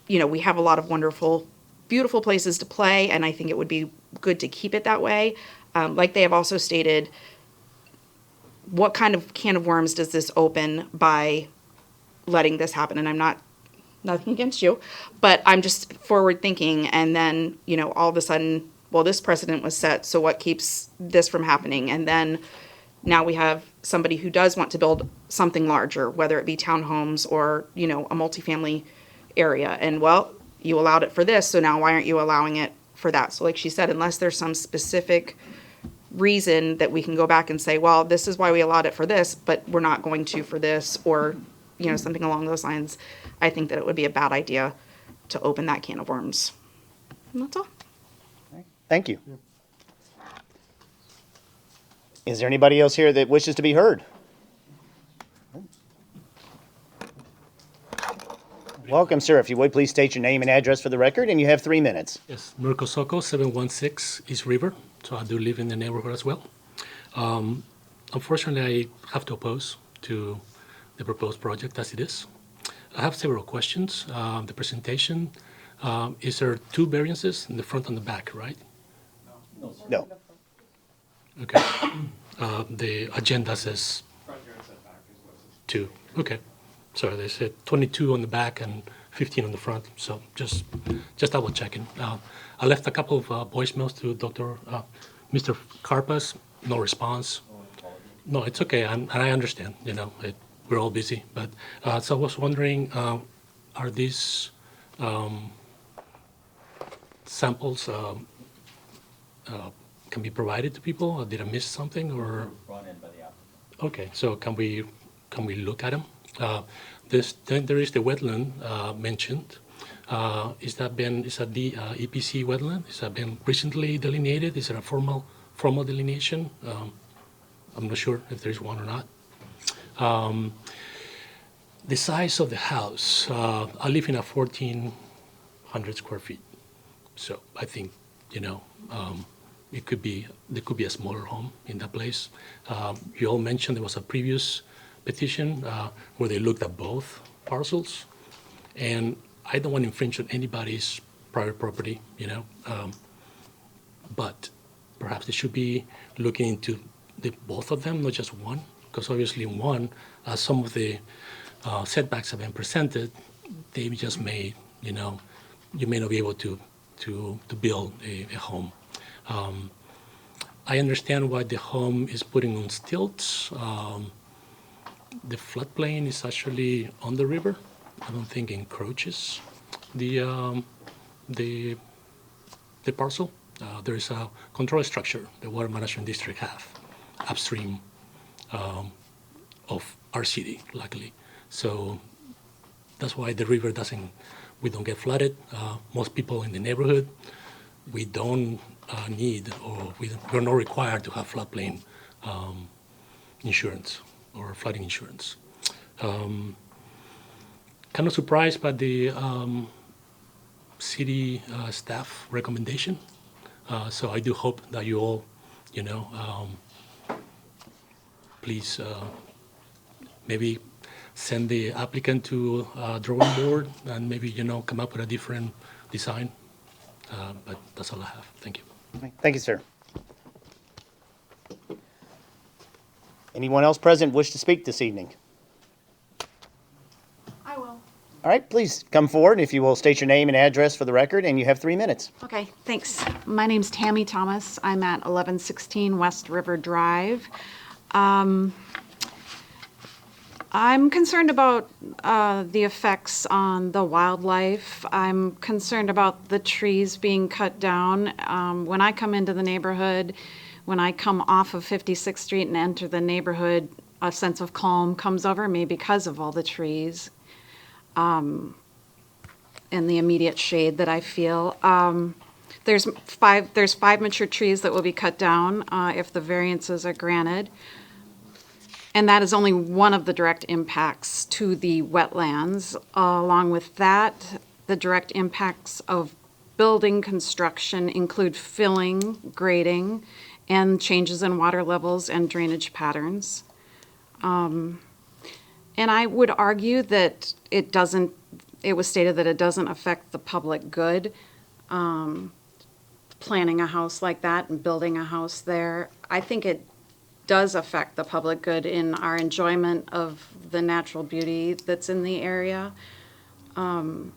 you know, we have a lot of wonderful, beautiful places to play, and I think it would be good to keep it that way. Like they have also stated, what kind of can of worms does this open by letting this happen? And I'm nothing against you, but I'm just forward thinking. And then, you know, all of a sudden, well, this precedent was set, so what keeps this from happening? And then now we have somebody who does want to build something larger, whether it be townhomes or, you know, a multifamily area. And well, you allowed it for this, so now why aren't you allowing it for that? So like she said, unless there's some specific reason that we can go back and say, well, this is why we allowed it for this, but we're not going to for this, or, you know, something along those lines, I think that it would be a bad idea to open that can of worms. And that's all. Thank you. Is there anybody else here that wishes to be heard? Welcome, sir. If you would, please state your name and address for the record, and you have 3 minutes. Yes, Mirko Soko, 716 East River. So I do live in the neighborhood as well. Unfortunately, I have to oppose to the proposed project as it is. I have several questions. The presentation, is there 2 variances in the front and the back, right? No. Okay. The agenda says 2. Okay. So they said 22 on the back and 15 on the front. So just double checking. I left a couple of voicemails to Mr. Carpas. No response. No, it's okay, and I understand. You know, we're all busy. But so I was wondering, are these samples can be provided to people? Or did I miss something? Or okay, so can we look at them? Then there is the wetland mentioned. Is that the EPC wetland? Is that been recently delineated? Is it a formal delineation? I'm not sure if there is one or not. The size of the house. I live in a 1,400 square feet, so I think there could be a smaller home in that place. You all mentioned there was a previous petition where they looked at both parcels, and I don't want to infringe on anybody's private property, but perhaps they should be looking into both of them, not just one, because obviously in one, some of the setbacks have been presented. They just may, you may not be able to build a home. I understand why the home is putting on stilts. The floodplain is actually on the river. I don't think encroaches the parcel. There is a control structure the Water Management District have upstream of our city, luckily. So that's why the river we don't get flooded. Most people in the neighborhood, we don't need, or we're not required to have floodplain insurance or flooding insurance. kind of surprised by the city staff recommendation. So I do hope that you all, please maybe send the applicant to drawing board and maybe, come up with a different design. But that's all I have. Thank you. Thank you, sir. Anyone else present wish to speak this evening? I will. All right, please come forward if you will state your name and address for the record, and you have 3 minutes. Okay, thanks. My name's Tammy Thomas. I'm at 1116 West River Drive. I'm concerned about the effects on the wildlife. I'm concerned about the trees being cut down. When I come into the neighborhood, when I come off of 56th Street and enter the neighborhood, a sense of calm comes over me because of all the trees and the immediate shade that I feel. There's five mature trees that will be cut down if the variances are granted. And that is only one of the direct impacts to the wetlands. Along with that, the direct impacts of building construction include filling, grading, and changes in water levels and drainage patterns. And I would argue that it was stated that it doesn't affect the public good. Planning a house like that and building a house there, I think it does affect the public good in our enjoyment of the natural beauty that's in the area. And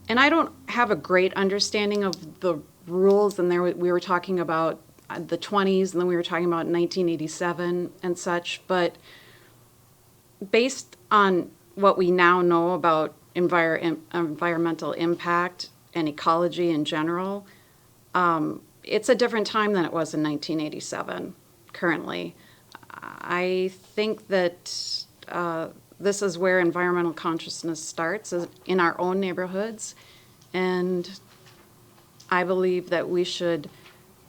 I don't have a great understanding of the rules, and we were talking about the 20s, and then we were talking about 1987 and such, but based on what we now know about environmental impact and ecology in general, it's a different time than it was in 1987 currently. I think that this is where environmental consciousness starts, is in our own neighborhoods, and I believe that we should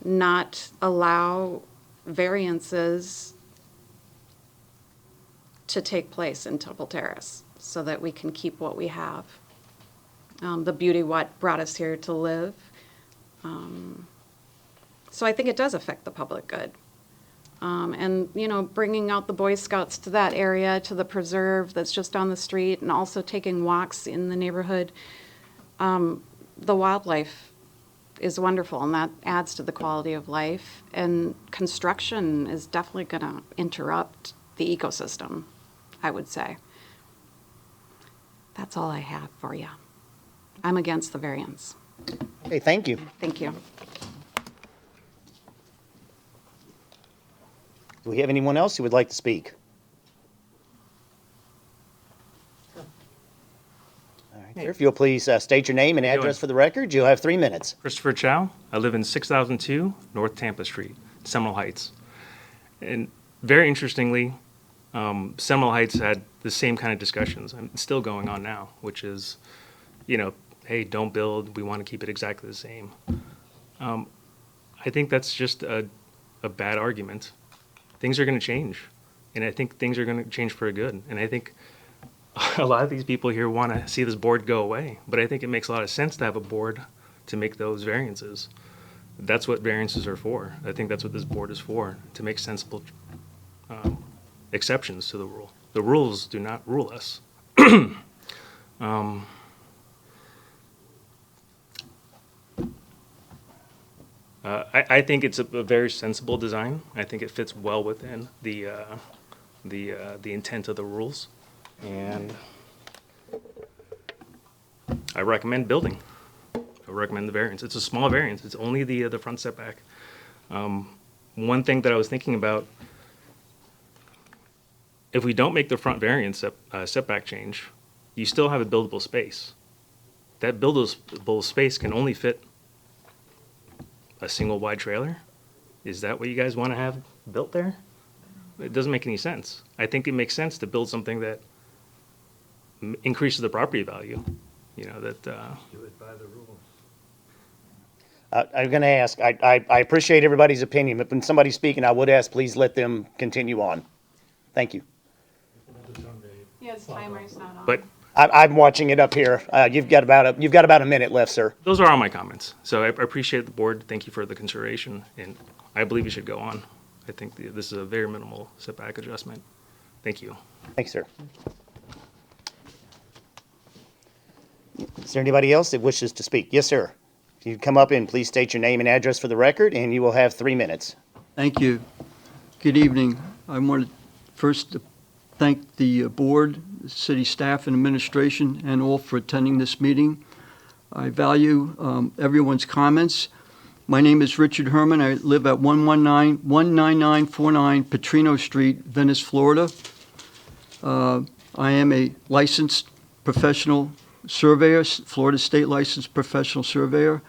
not allow variances to take place in Temple Terrace so that we can keep what we have. The beauty what brought us here to live. So I think it does affect the public good. And, bringing out the Boy Scouts to that area, to the preserve that's just down the street, and also taking walks in the neighborhood, the wildlife is wonderful, and that adds to the quality of life. And construction is definitely going to interrupt the ecosystem, I would say. That's all I have for you. I'm against the variance. Okay, thank you. Thank you. Do we have anyone else who would like to speak? All right, sir, if you'll please state your name and address for the record, you'll have 3 minutes. Christopher Chow. I live in 6002 North Tampa Street, Seminole Heights. And very interestingly, Seminole Heights had the same kind of discussions, and it's still going on now, which is, hey, don't build, we want to keep it exactly the same. I think that's just a bad argument. Things are going to change, and I think things are going to change for good. And I think a lot of these people here want to see this board go away, but I think it makes a lot of sense to have a board to make those variances. That's what variances are for. I think that's what this board is for, to make sensible exceptions to the rule. The rules do not rule us. I think it's a very sensible design. I think it fits well within the intent of the rules, and I recommend building. I recommend the variance. It's a small variance. It's only the front setback. One thing that I was thinking about, if we don't make the front variance setback change, you still have a buildable space. That buildable space can only fit a single wide trailer. Is that what you guys want to have built there? It doesn't make any sense. I think it makes sense to build something that increases the property value. Do it by the rules. I'm going to ask, I appreciate everybody's opinion, but when somebody's speaking, I would ask, please let them continue on. Thank you. Yeah, his timer's not on. But I'm watching it up here. You've got about a minute left, sir. Those are all my comments. So I appreciate the board. Thank you for the consideration, and I believe you should go on. I think this is a very minimal setback adjustment. Thank you. Thanks, sir. Is there anybody else that wishes to speak? Yes, sir. If you come up and please state your name and address for the record, and you will have 3 minutes. Thank you. Good evening. I want to first thank the board, the city staff and administration, and all for attending this meeting. I value everyone's comments. My name is Richard Herman. I live at 19949 Petrino Street, Venice, Florida. I am a licensed professional surveyor, Florida State licensed professional surveyor.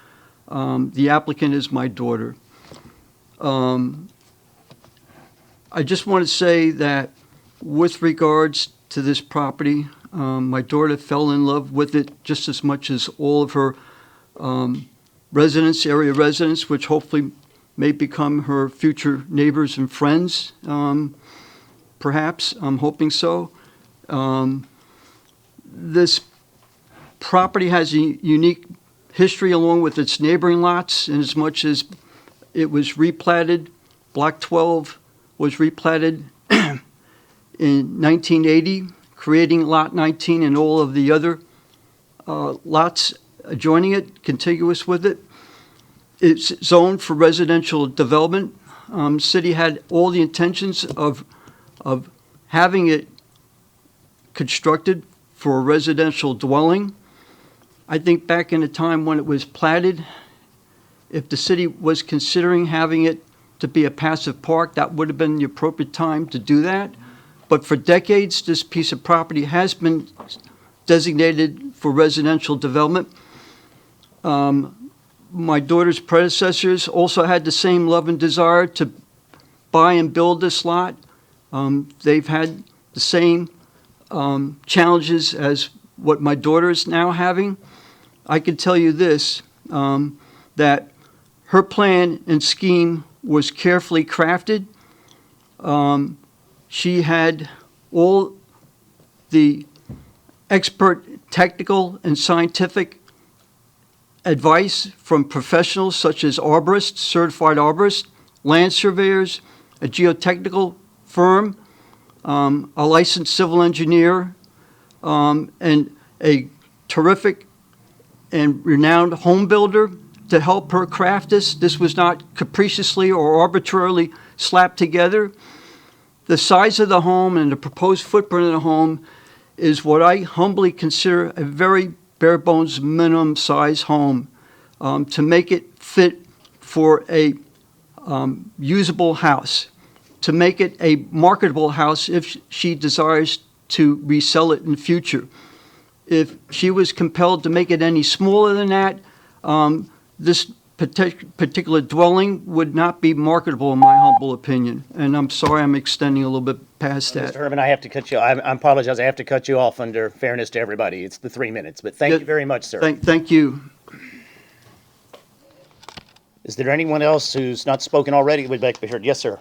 The applicant is my daughter. I just want to say that with regards to this property, my daughter fell in love with it just as much as all of her area residents, which hopefully may become her future neighbors and friends, perhaps. I'm hoping so. This property has a unique history along with its neighboring lots, in as much as it was replatted. Block 12 was replatted in 1980, creating Lot 19 and all of the other lots adjoining it, contiguous with it. It's zoned for residential development. City had all the intentions of having it constructed for a residential dwelling. I think back in the time when it was platted, if the city was considering having it to be a passive park, that would have been the appropriate time to do that. But for decades, this piece of property has been designated for residential development. My daughter's predecessors also had the same love and desire to buy and build this lot. They've had the same challenges as what my daughter is now having. I can tell you this, that her plan and scheme was carefully crafted. She had all the expert technical and scientific advice from professionals such as arborists, certified arborists, land surveyors, a geotechnical firm, a licensed civil engineer, and a terrific and renowned home builder to help her craft this. This was not capriciously or arbitrarily slapped together. The size of the home and the proposed footprint of the home is what I humbly consider a very bare bones minimum size home, to make it fit for a usable house, to make it a marketable house if she desires to resell it in the future. If she was compelled to make it any smaller than that, this particular dwelling would not be marketable in my humble opinion. And I'm sorry I'm extending a little bit past that. Mr. Herman, I have to cut you. I apologize. I have to cut you off under fairness to everybody. It's the 3 minutes. But thank you very much, sir. Thank you. Is there anyone else who's not spoken already who would like to be heard? Yes, sir.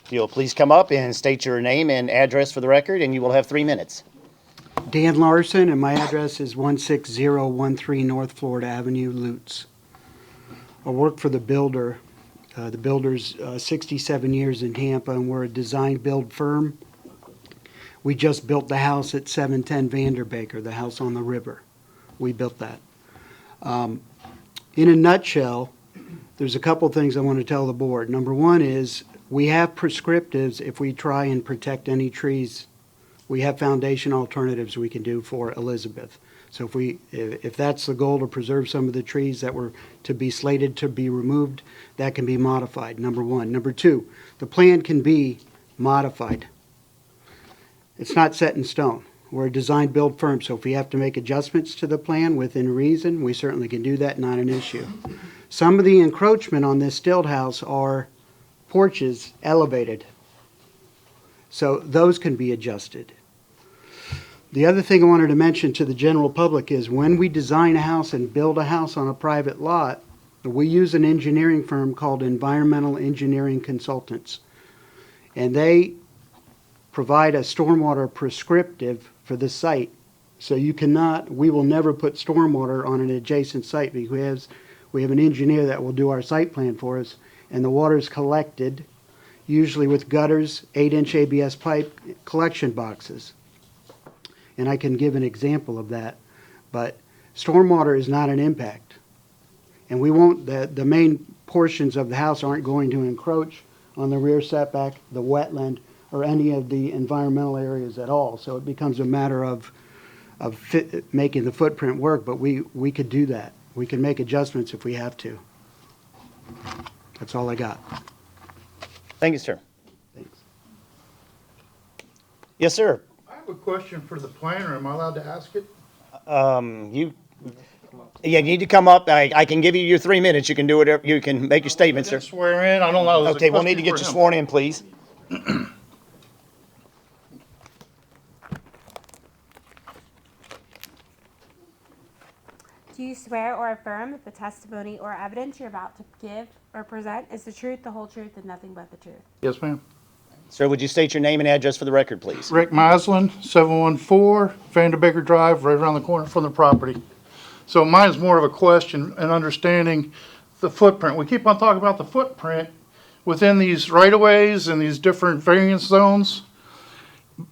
If you'll please come up and state your name and address for the record, and you will have 3 minutes. Dan Larson, and my address is 16013 North Florida Avenue, Lutz. I work for the builder. The builder's 67 years in Tampa, and we're a design build firm. We just built the house at 710 Vanderbaker, the house on the river. We built that. In a nutshell, there's a couple things I want to tell the board. Number one is we have prescriptives if we try and protect any trees. We have foundation alternatives we can do for Elizabeth. So if that's the goal, to preserve some of the trees that were to be slated to be removed, that can be modified, number one. Number two, the plan can be modified. It's not set in stone. We're a design build firm, so if we have to make adjustments to the plan within reason, we certainly can do that, not an issue. Some of the encroachment on this stilt house are porches elevated. So those can be adjusted. The other thing I wanted to mention to the general public is when we design a house and build a house on a private lot, we use an engineering firm called Environmental Engineering Consultants. And they provide a stormwater prescriptive for the site So you cannot, we will never put stormwater on an adjacent site because we have an engineer that will do our site plan for us, and the water is collected, usually with gutters, 8-inch ABS pipe collection boxes. And I can give an example of that, but stormwater is not an impact. And we won't, the main portions of the house aren't going to encroach on the rear setback, the wetland, or any of the environmental areas at all. So it becomes a matter of making the footprint work, but we could do that. We can make adjustments if we have to. That's all I got. Thank you, sir. Thanks. Yes, sir. I have a question for the planner. Am I allowed to ask it? You need to come up. I can give you your 3 minutes. You can do whatever. You can make your statement, sir. Swear in. I don't know. Okay, we'll need to get you sworn in, please. Do you swear or affirm that the testimony or evidence you're about to give or present is the truth, the whole truth, and nothing but the truth? Yes, ma'am. Sir, would you state your name and address for the record, please? Rick Maslin, 714 Vanderbaker Drive, right around the corner from the property. So mine is more of a question and understanding the footprint. We keep on talking about the footprint within these right-of-ways and these different variance zones.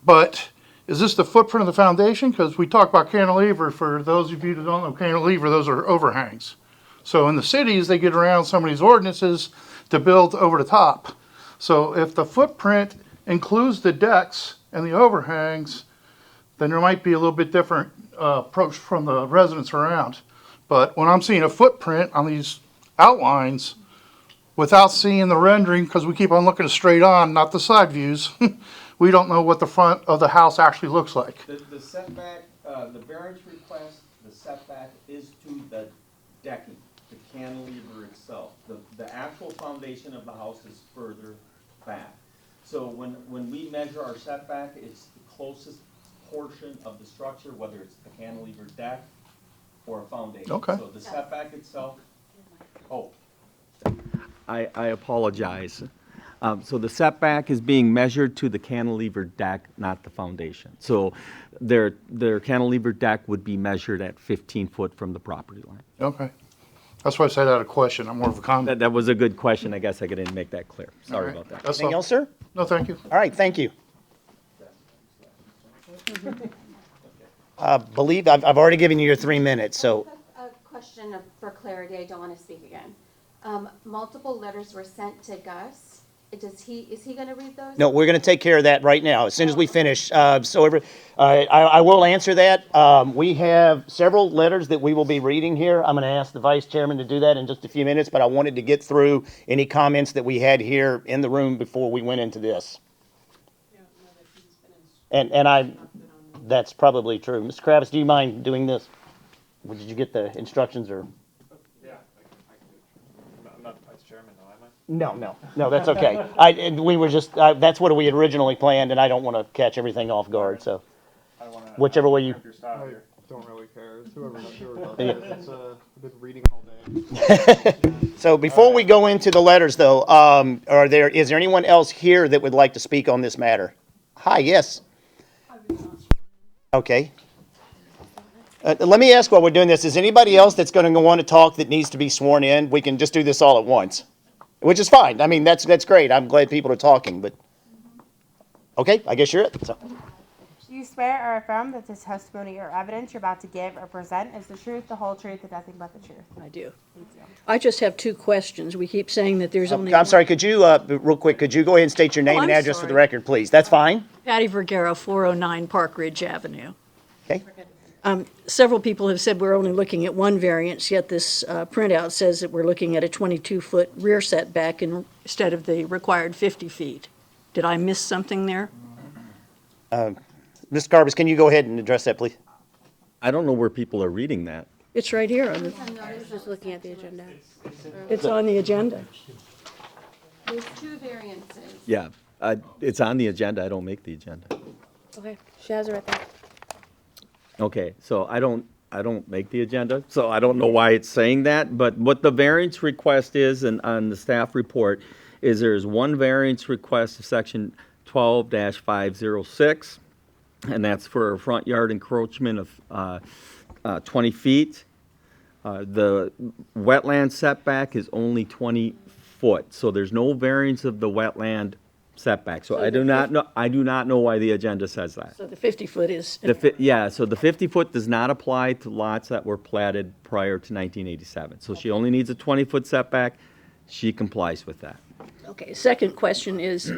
But is this the footprint of the foundation? Because we talk about cantilever. For those of you that don't know cantilever, those are overhangs. So in the cities, they get around some of these ordinances to build over the top. So if the footprint includes the decks and the overhangs, then there might be a little bit different approach from the residents around. But when I'm seeing a footprint on these outlines, without seeing the rendering, because we keep on looking straight on, not the side views, we don't know what the front of the house actually looks like. The setback, the variance request, the setback is to the decking, the cantilever itself. The actual foundation of the house is further back. So when we measure our setback, it's the closest portion of the structure, whether it's the cantilever deck or a foundation. Okay. So the setback itself, I apologize. So the setback is being measured to the cantilever deck, not the foundation. So their cantilever deck would be measured at 15 foot from the property line. Okay. That's why I said I had a question. I'm more of a comment. That was a good question. I guess I didn't make that clear. Sorry about that. That's Anything all. else, sir? No, thank you. All right, thank you. Believe I've already given you your 3 minutes, so. A question for clarity, I don't want to speak again. Multiple letters were sent to Gus. Is he going to read those? No, we're going to take care of that right now, as soon as we finish. I will answer that. We have several letters that we will be reading here. I'm going to ask the vice chairman to do that in just a few minutes, but I wanted to get through any comments that we had here in the room before we went into this. That's probably true. Mr. Kravis, do you mind doing this? Or did you get the instructions or? Yeah, I'm not vice chairman though, am I? No, that's okay. We were just, that's what we had originally planned, and I don't want to catch everything off guard, so. Whichever way you. I don't really care. It's whoever's sure about Yeah. it. It's I've been reading all day. So before we go into the letters, though, is there anyone else here that would like to speak on this matter? Hi, yes. Okay. Let me ask while we're doing this, is anybody else that's going to want to talk that needs to be sworn in? We can just do this all at once, which is fine. I mean, that's great. I'm glad people are talking, but, okay, I guess you're it. So. Do you swear or affirm that the testimony or evidence you're about to give or present is the truth, the whole truth, and nothing but the truth? I do. I just have two questions. We keep saying that there's only I'm sorry, could you, real quick, could you go ahead and state your name and I'm address for the sorry. record, please? That's fine. Patty Vergara, 409 Park Ridge Avenue. Okay. Several people have said we're only looking at one variance, yet this printout says that we're looking at a 22-foot rear setback instead of the required 50 feet. Did I miss something there? Ms. Garbus, can you go ahead and address that, please? I don't know where people are reading that. It's right here. I was just looking at the agenda. It's on the agenda. There's two variances. Yeah, it's on the agenda. I don't make the agenda. Okay, she has it right there. Okay, so I don't make the agenda, so I don't know why it's saying that, but what the variance request is, and on the staff report, is there's one variance request of section 12-506, and that's for a front yard encroachment of 20 feet. The wetland setback is only 20 foot, so there's no variance of the wetland setback. So So I the do not know why the agenda says that. So the 50-foot is, Yeah, so the 50-foot does not apply to lots that were platted prior to 1987. So she only needs a 20-foot setback. She complies with that. okay, second question is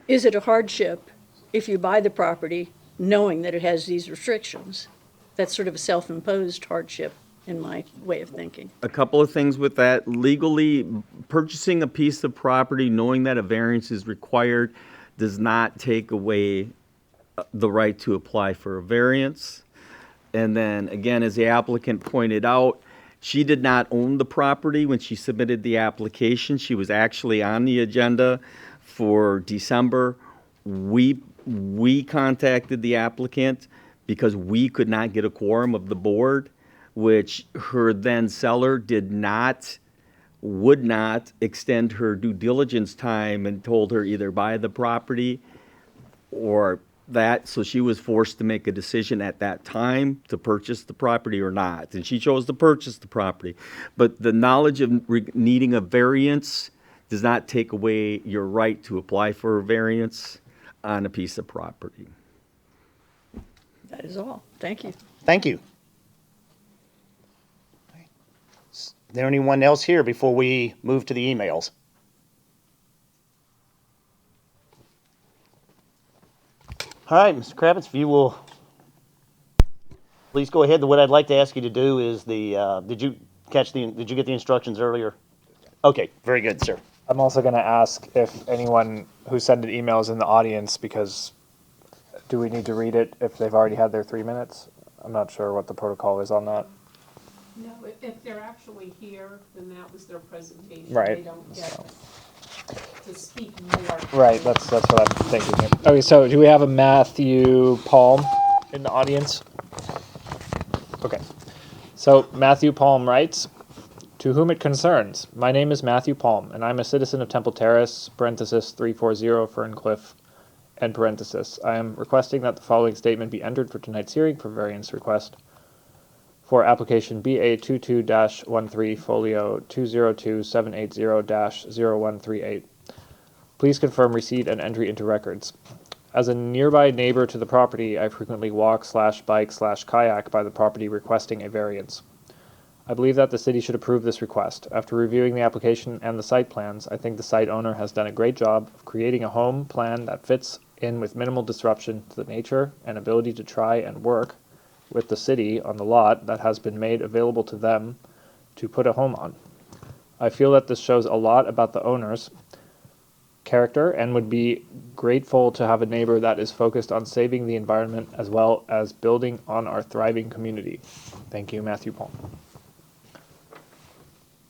it a hardship if you buy the property knowing that it has these restrictions? That's sort of a self-imposed hardship in my way of thinking. A couple of things with that. Legally, purchasing a piece of property knowing that a variance is required does not take away the right to apply for a variance. And then, again, as the applicant pointed out, she did not own the property when she submitted the application. She was actually on the agenda for December. We contacted the applicant because we could not get a quorum of the board, which her then seller would not extend her due diligence time and told her either buy the property or that, so she was forced to make a decision at that time to purchase the property or not, and she chose to purchase the property. But the knowledge of needing a variance does not take away your right to apply for a variance on a piece of property. That is all. Thank you. Thank you. Is there anyone else here before we move to the emails? All right, Mr. Kravitz, if you will please go ahead. What I'd like to ask you to do is did you get the instructions earlier? Okay, very good, sir. I'm also going to ask if anyone who sent an email is in the audience, because do we need to read it if they've already had their 3 minutes? I'm not sure what the protocol is on that. No, if they're actually here, then that was their presentation. Right. They don't get to speak more. Right, that's what I'm thinking. Okay, so do we have a Matthew Palm in the audience? Okay. So Matthew Palm writes, "To whom it concerns, my name is Matthew Palm, and I'm a citizen of Temple Terrace, parenthesis 340 Ferncliff, end parenthesis. I am requesting that the following statement be entered for tonight's hearing for variance request for application BA22-13 folio 202780-0138. Please confirm receipt and entry into records. As a nearby neighbor to the property, I frequently walk/bike/kayak by the property requesting a variance. I believe that the city should approve this request. After reviewing the application and the site plans, I think the site owner has done a great job of creating a home plan that fits in with minimal disruption to the nature and ability to try and work with the city on the lot that has been made available to them to put a home on. I feel that this shows a lot about the owner's character and would be grateful to have a neighbor that is focused on saving the environment as well as building on our thriving community. Thank you, Matthew Palm."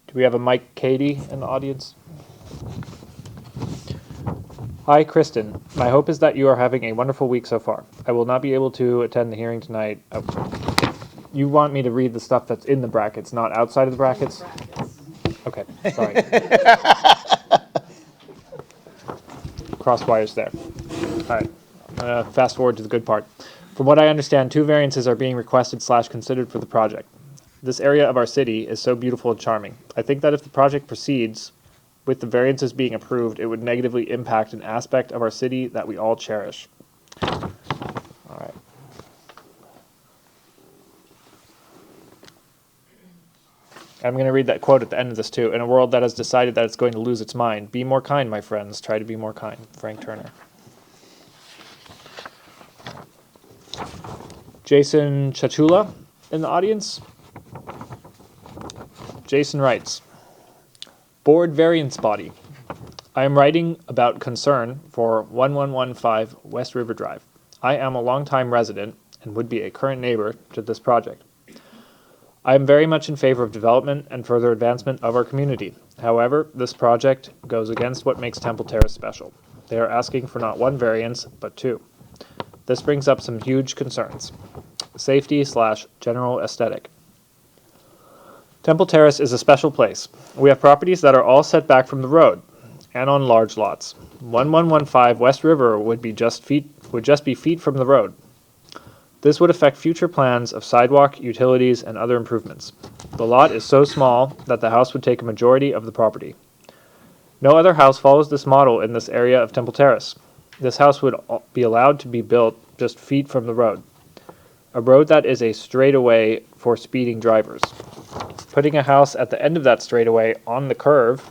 Do we have a Mike Cady in the audience? Hi, Kristen. My hope is that you are having a wonderful week so far. I will not be able to attend the hearing tonight. You want me to read the stuff that's in the brackets, not outside of the brackets? Okay, sorry. Cross wires there. All right, I'm going to fast forward to the good part. From what I understand, 2 variances are being requested/considered for the project. This area of our city is so beautiful and charming. I think that if the project proceeds with the variances being approved, it would negatively impact an aspect of our city that we all cherish. All right. I'm going to read that quote at the end of this too. "In a world that has decided that it's going to lose its mind, be more kind, my friends. Try to be more kind." Frank Turner. Jason Chachula in the audience. Jason writes, "Board variance body. I am writing about concern for 1115 West River Drive. I am a longtime resident and would be a current neighbor to this project. I am very much in favor of development and further advancement of our community. However, this project goes against what makes Temple Terrace special. They are asking for not 1 variance, but 2. This brings up some huge concerns. Safety/general aesthetic. Temple Terrace is a special place. We have properties that are all set back from the road and on large lots. 1115 West River would just be feet from the road. This would affect future plans of sidewalk, utilities, and other improvements. The lot is so small that the house would take a majority of the property. No other house follows this model in this area of Temple Terrace. This house would be allowed to be built just feet from the road, a road that is a straightaway for speeding drivers. Putting a house at the end of that straightaway on the curve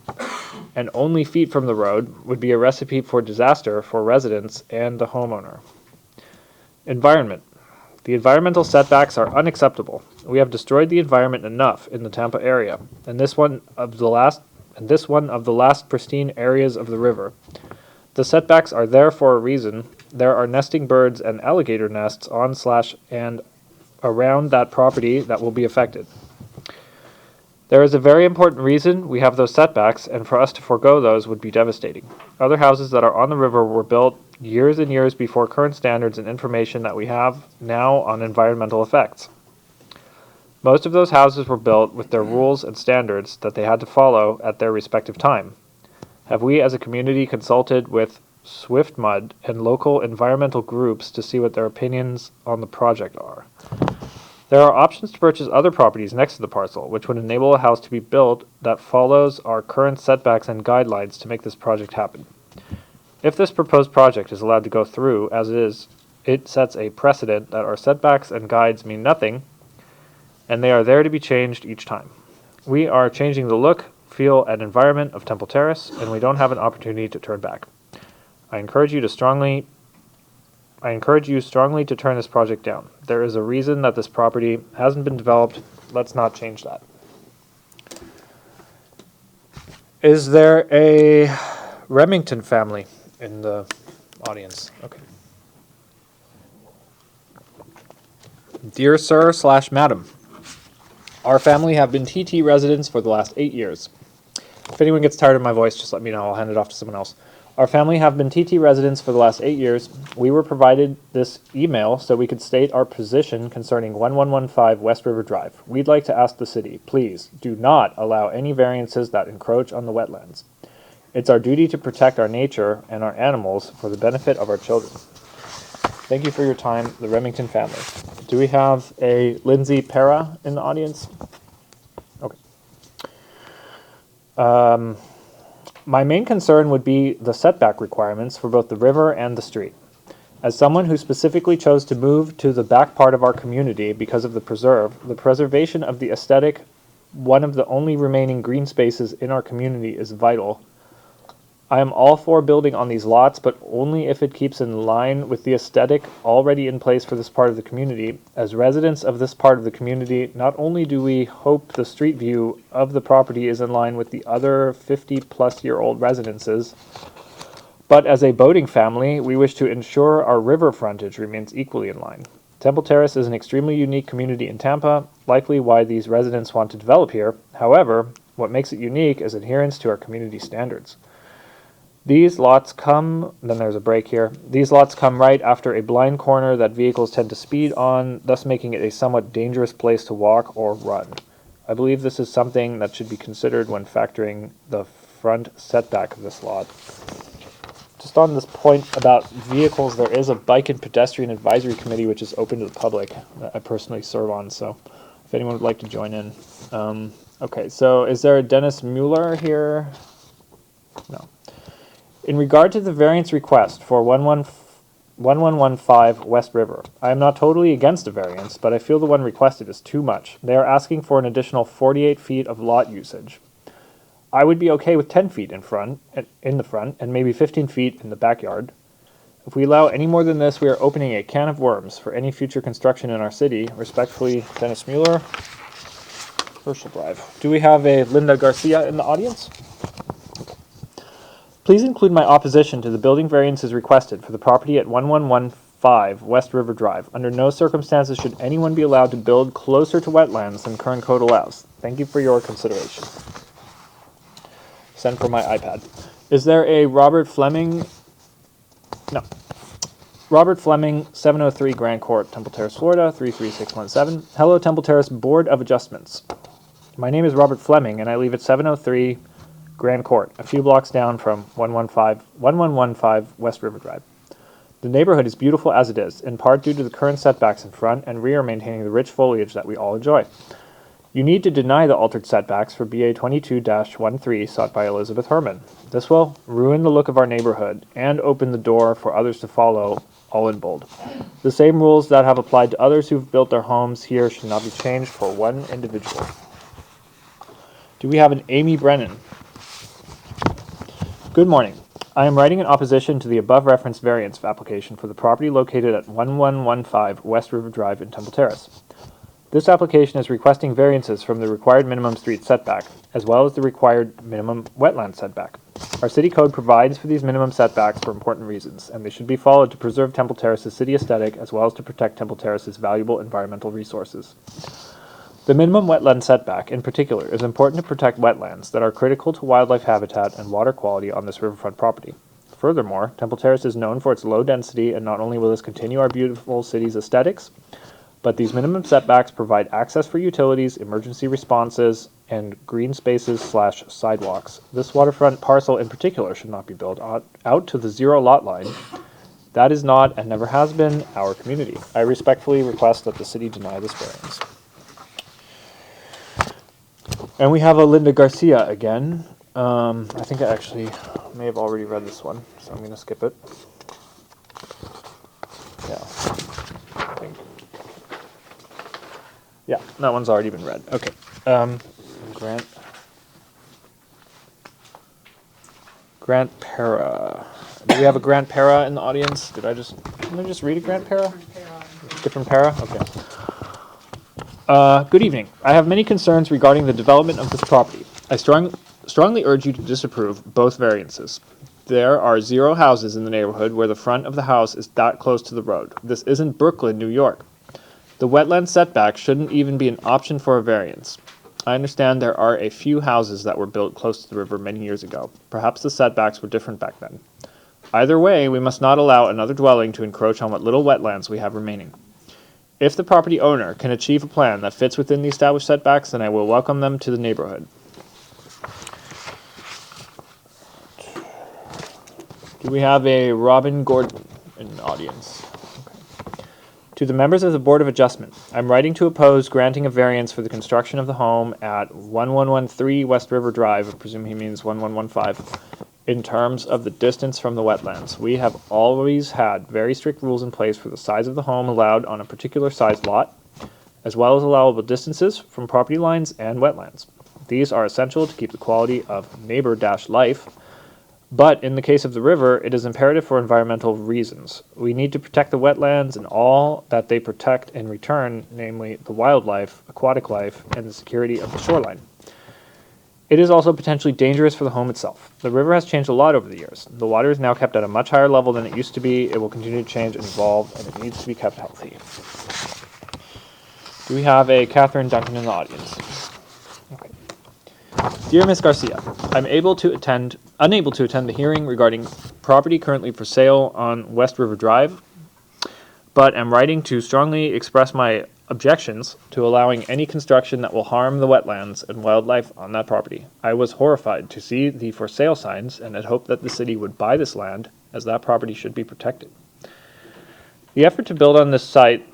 and only feet from the road would be a recipe for disaster for residents and the homeowner. Environment. The environmental setbacks are unacceptable. We have destroyed the environment enough in the Tampa area, and this one of the last pristine areas of the river. The setbacks are there for a reason. There are nesting birds and alligator nests on / and around that property that will be affected. There is a very important reason we have those setbacks, and for us to forego those would be devastating. Other houses that are on the river were built years and years before current standards and information that we have now on environmental effects. Most of those houses were built with their rules and standards that they had to follow at their respective time. Have we as a community consulted with Swift Mud and local environmental groups to see what their opinions on the project are? There are options to purchase other properties next to the parcel, which would enable a house to be built that follows our current setbacks and guidelines to make this project happen. If this proposed project is allowed to go through as is, it sets a precedent that our setbacks and guides mean nothing, and they are there to be changed each time. We are changing the look, feel, and environment of Temple Terrace, and we don't have an opportunity to turn back. I encourage you strongly to turn this project down. There is a reason that this property hasn't been developed. Let's not change that. Is there a Remington family in the audience? Okay. Dear Sir / Madam, our family have been TT residents for the last 8 years. If anyone gets tired of my voice, just let me know. I'll hand it off to someone else. Our family have been TT residents for the last 8 years. We were provided this email so we could state our position concerning 1115 West River Drive. We'd like to ask the city, please do not allow any variances that encroach on the wetlands. It's our duty to protect our nature and our animals for the benefit of our children. Thank you for your time, the Remington family. Do we have a Lindsay Pera in the audience? Okay. My main concern would be the setback requirements for both the river and the street. As someone who specifically chose to move to the back part of our community because of the preservation of the aesthetic, one of the only remaining green spaces in our community, is vital. I am all for building on these lots, but only if it keeps in line with the aesthetic already in place for this part of the community. As residents of this part of the community, not only do we hope the street view of the property is in line with the other 50-plus-year-old residences, but as a boating family, we wish to ensure our river frontage remains equally in line. Temple Terrace is an extremely unique community in Tampa, likely why these residents want to develop here. However, what makes it unique is adherence to our community standards. These lots come, then there's a break here, these lots come right after a blind corner that vehicles tend to speed on, thus making it a somewhat dangerous place to walk or run. I believe this is something that should be considered when factoring the front setback of this lot. Just on this point about vehicles, there is a bike and pedestrian advisory committee which is open to the public that I personally serve on, so if anyone would like to join in. Okay, so is there a Dennis Mueller here? No. In regard to the variance request for 1115 West River, I am not totally against a variance, but I feel the one requested is too much. They are asking for an additional 48 feet of lot usage. I would be okay with 10 feet in the front, and maybe 15 feet in the backyard. If we allow any more than this, we are opening a can of worms for any future construction in our city. Respectfully, Dennis Mueller, Herschel Drive. Do we have a Linda Garcia in the audience? Please include my opposition to the building variances requested for the property at 1115 West River Drive. Under no circumstances should anyone be allowed to build closer to wetlands than current code allows. Thank you for your consideration. Send for my iPad. Is there a Robert Fleming? No. Robert Fleming, 703 Grand Court, Temple Terrace, Florida, 33617. Hello, Temple Terrace Board of Adjustments. My name is Robert Fleming, and I live at 703 Grand Court, a few blocks down from 1115 West River Drive. The neighborhood is beautiful as it is, in part due to the current setbacks in front and rear maintaining the rich foliage that we all enjoy. You need to deny the altered setbacks for BA 22-13 sought by Elizabeth Herman. This will ruin the look of our neighborhood and open the door for others to follow, all in bold. The same rules that have applied to others who've built their homes here should not be changed for one individual. Do we have an Amy Brennan? Good morning. I am writing in opposition to the above referenced variance application for the property located at 1115 West River Drive in Temple Terrace. This application is requesting variances from the required minimum street setback, as well as the required minimum wetland setback. Our city code provides for these minimum setbacks for important reasons, and they should be followed to preserve Temple Terrace's city aesthetic as well as to protect Temple Terrace's valuable environmental resources. The minimum wetland setback, in particular, is important to protect wetlands that are critical to wildlife habitat and water quality on this riverfront property. Furthermore, Temple Terrace is known for its low density, and not only will this continue our beautiful city's aesthetics, but these minimum setbacks provide access for utilities, emergency responses, and green spaces / sidewalks. This waterfront parcel in particular should not be built out to the zero lot line. That is not, and never has been, our community. I respectfully request that the city deny this variance. And we have a Linda Garcia again. I think I actually may have already read this one, so I'm going to skip it. Yeah. Yeah, that one's already been read. Okay. Grant Para. Do we have a Grant Para in the audience? Did I just read a Grant Para? Different Para? Okay. Good evening. I have many concerns regarding the development of this property. I strongly urge you to disapprove both variances. There are 0 houses in the neighborhood where the front of the house is that close to the road. This isn't Brooklyn, New York. The wetland setback shouldn't even be an option for a variance. I understand there are a few houses that were built close to the river many years ago. Perhaps the setbacks were different back then. Either way, we must not allow another dwelling to encroach on what little wetlands we have remaining. If the property owner can achieve a plan that fits within the established setbacks, then I will welcome them to the neighborhood. Do we have a Robin Gordon in the audience? Okay. To the members of the Board of Adjustment, I'm writing to oppose granting a variance for the construction of the home at 1113 West River Drive, I presume he means 1115, in terms of the distance from the wetlands. We have always had very strict rules in place for the size of the home allowed on a particular size lot, as well as allowable distances from property lines and wetlands. These are essential to keep the quality of neighbor-life, but in the case of the river, it is imperative for environmental reasons. We need to protect the wetlands and all that they protect in return, namely the wildlife, aquatic life, and the security of the shoreline. It is also potentially dangerous for the home itself. The river has changed a lot over the years. The water is now kept at a much higher level than it used to be. It will continue to change and evolve, and it needs to be kept healthy. Do we have a Catherine Duncan in the audience? Okay. Dear Ms. Garcia, I'm unable to attend the hearing regarding property currently for sale on West River Drive, but am writing to strongly express my objections to allowing any construction that will harm the wetlands and wildlife on that property. I was horrified to see the for sale signs and had hoped that the city would buy this land, as that property should be protected. The effort to build on this site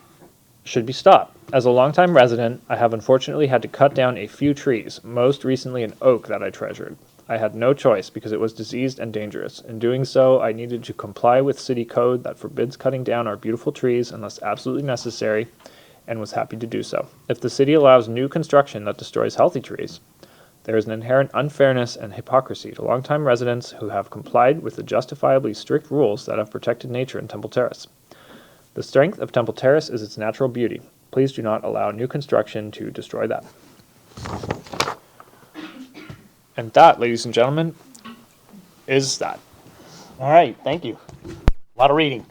should be stopped. As a longtime resident, I have unfortunately had to cut down a few trees, most recently an oak that I treasured. I had no choice because it was diseased and dangerous. In doing so, I needed to comply with city code that forbids cutting down our beautiful trees unless absolutely necessary, and was happy to do so. If the city allows new construction that destroys healthy trees, there is an inherent unfairness and hypocrisy to longtime residents who have complied with the justifiably strict rules that have protected nature in Temple Terrace. The strength of Temple Terrace is its natural beauty. Please do not allow new construction to destroy that. And that, ladies and gentlemen, is that. All right, thank you. A lot of reading.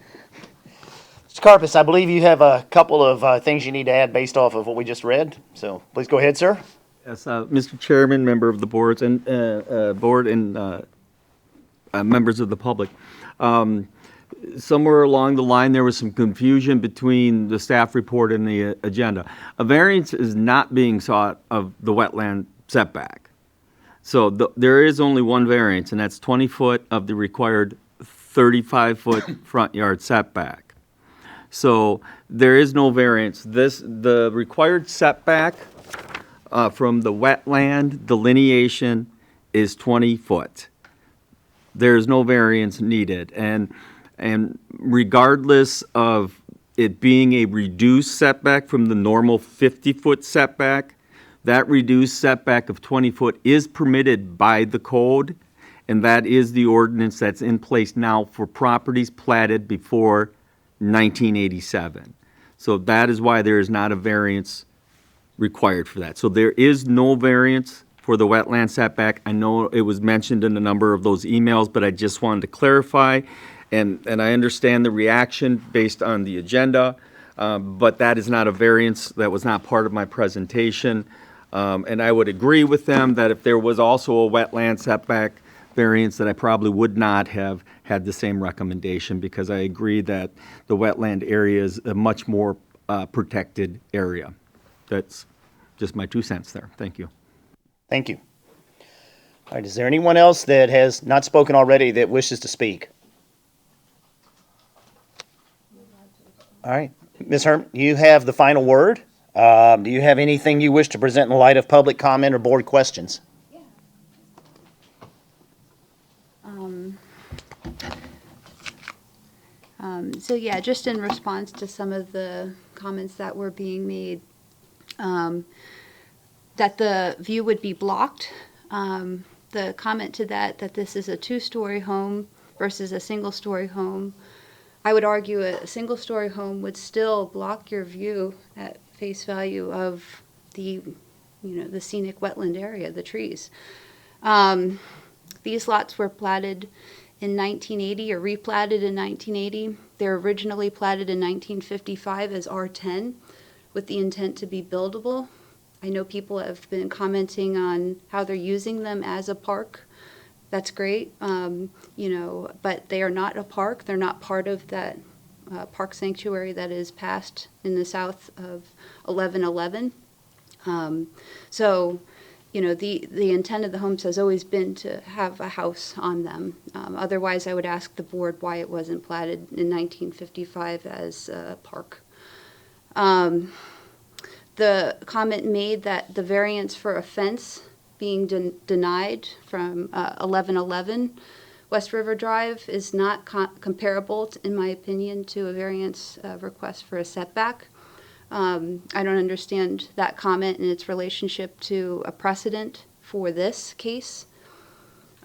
Mr. Karpus, I believe you have a couple of things you need to add based off of what we just read. So please go ahead, sir. Yes, Mr. Chairman, member of the board and members of the public. Somewhere along the line, there was some confusion between the staff report and the agenda. A variance is not being sought of the wetland setback. So there is only one variance, and that's 20 foot of the required 35-foot front yard setback. So there is no variance. The required setback from the wetland delineation is 20 foot. There's no variance needed. And regardless of it being a reduced setback from the normal 50-foot setback, that reduced setback of 20 foot is permitted by the code, and that is the ordinance that's in place now for properties platted before 1987. So that is why there is not a variance required for that. So there is no variance for the wetland setback. I know it was mentioned in a number of those emails, but I just wanted to clarify. And I understand the reaction based on the agenda, but that is not a variance. That was not part of my presentation. And I would agree with them that if there was also a wetland setback variance, that I probably would not have had the same recommendation, because I agree that the wetland area is a much more protected area. That's just my 2 cents there. Thank you. Thank you. All right, is there anyone else that has not spoken already that wishes to speak? All right, Ms. Herm, you have the final word. Do you have anything you wish to present in light of public comment or board questions? So yeah, just in response to some of the comments that were being made, that the view would be blocked. The comment to that this is a 2-story home versus a single-story home. I would argue a single-story home would still block your view at face value of the scenic wetland area, the trees. These lots were platted in 1980 or replatted in 1980. They're originally platted in 1955 as R10 with the intent to be buildable. I know people have been commenting on how they're using them as a park. That's great, but they are not a park. They're not part of that park sanctuary that is passed in the south of 1111. The intent of the homes has always been to have a house on them. Otherwise, I would ask the board why it wasn't platted in 1955 as a park. The comment made that the variance for a fence being denied from 1111 West River Drive is not comparable, in my opinion, to a variance request for a setback. I don't understand that comment and its relationship to a precedent for this case.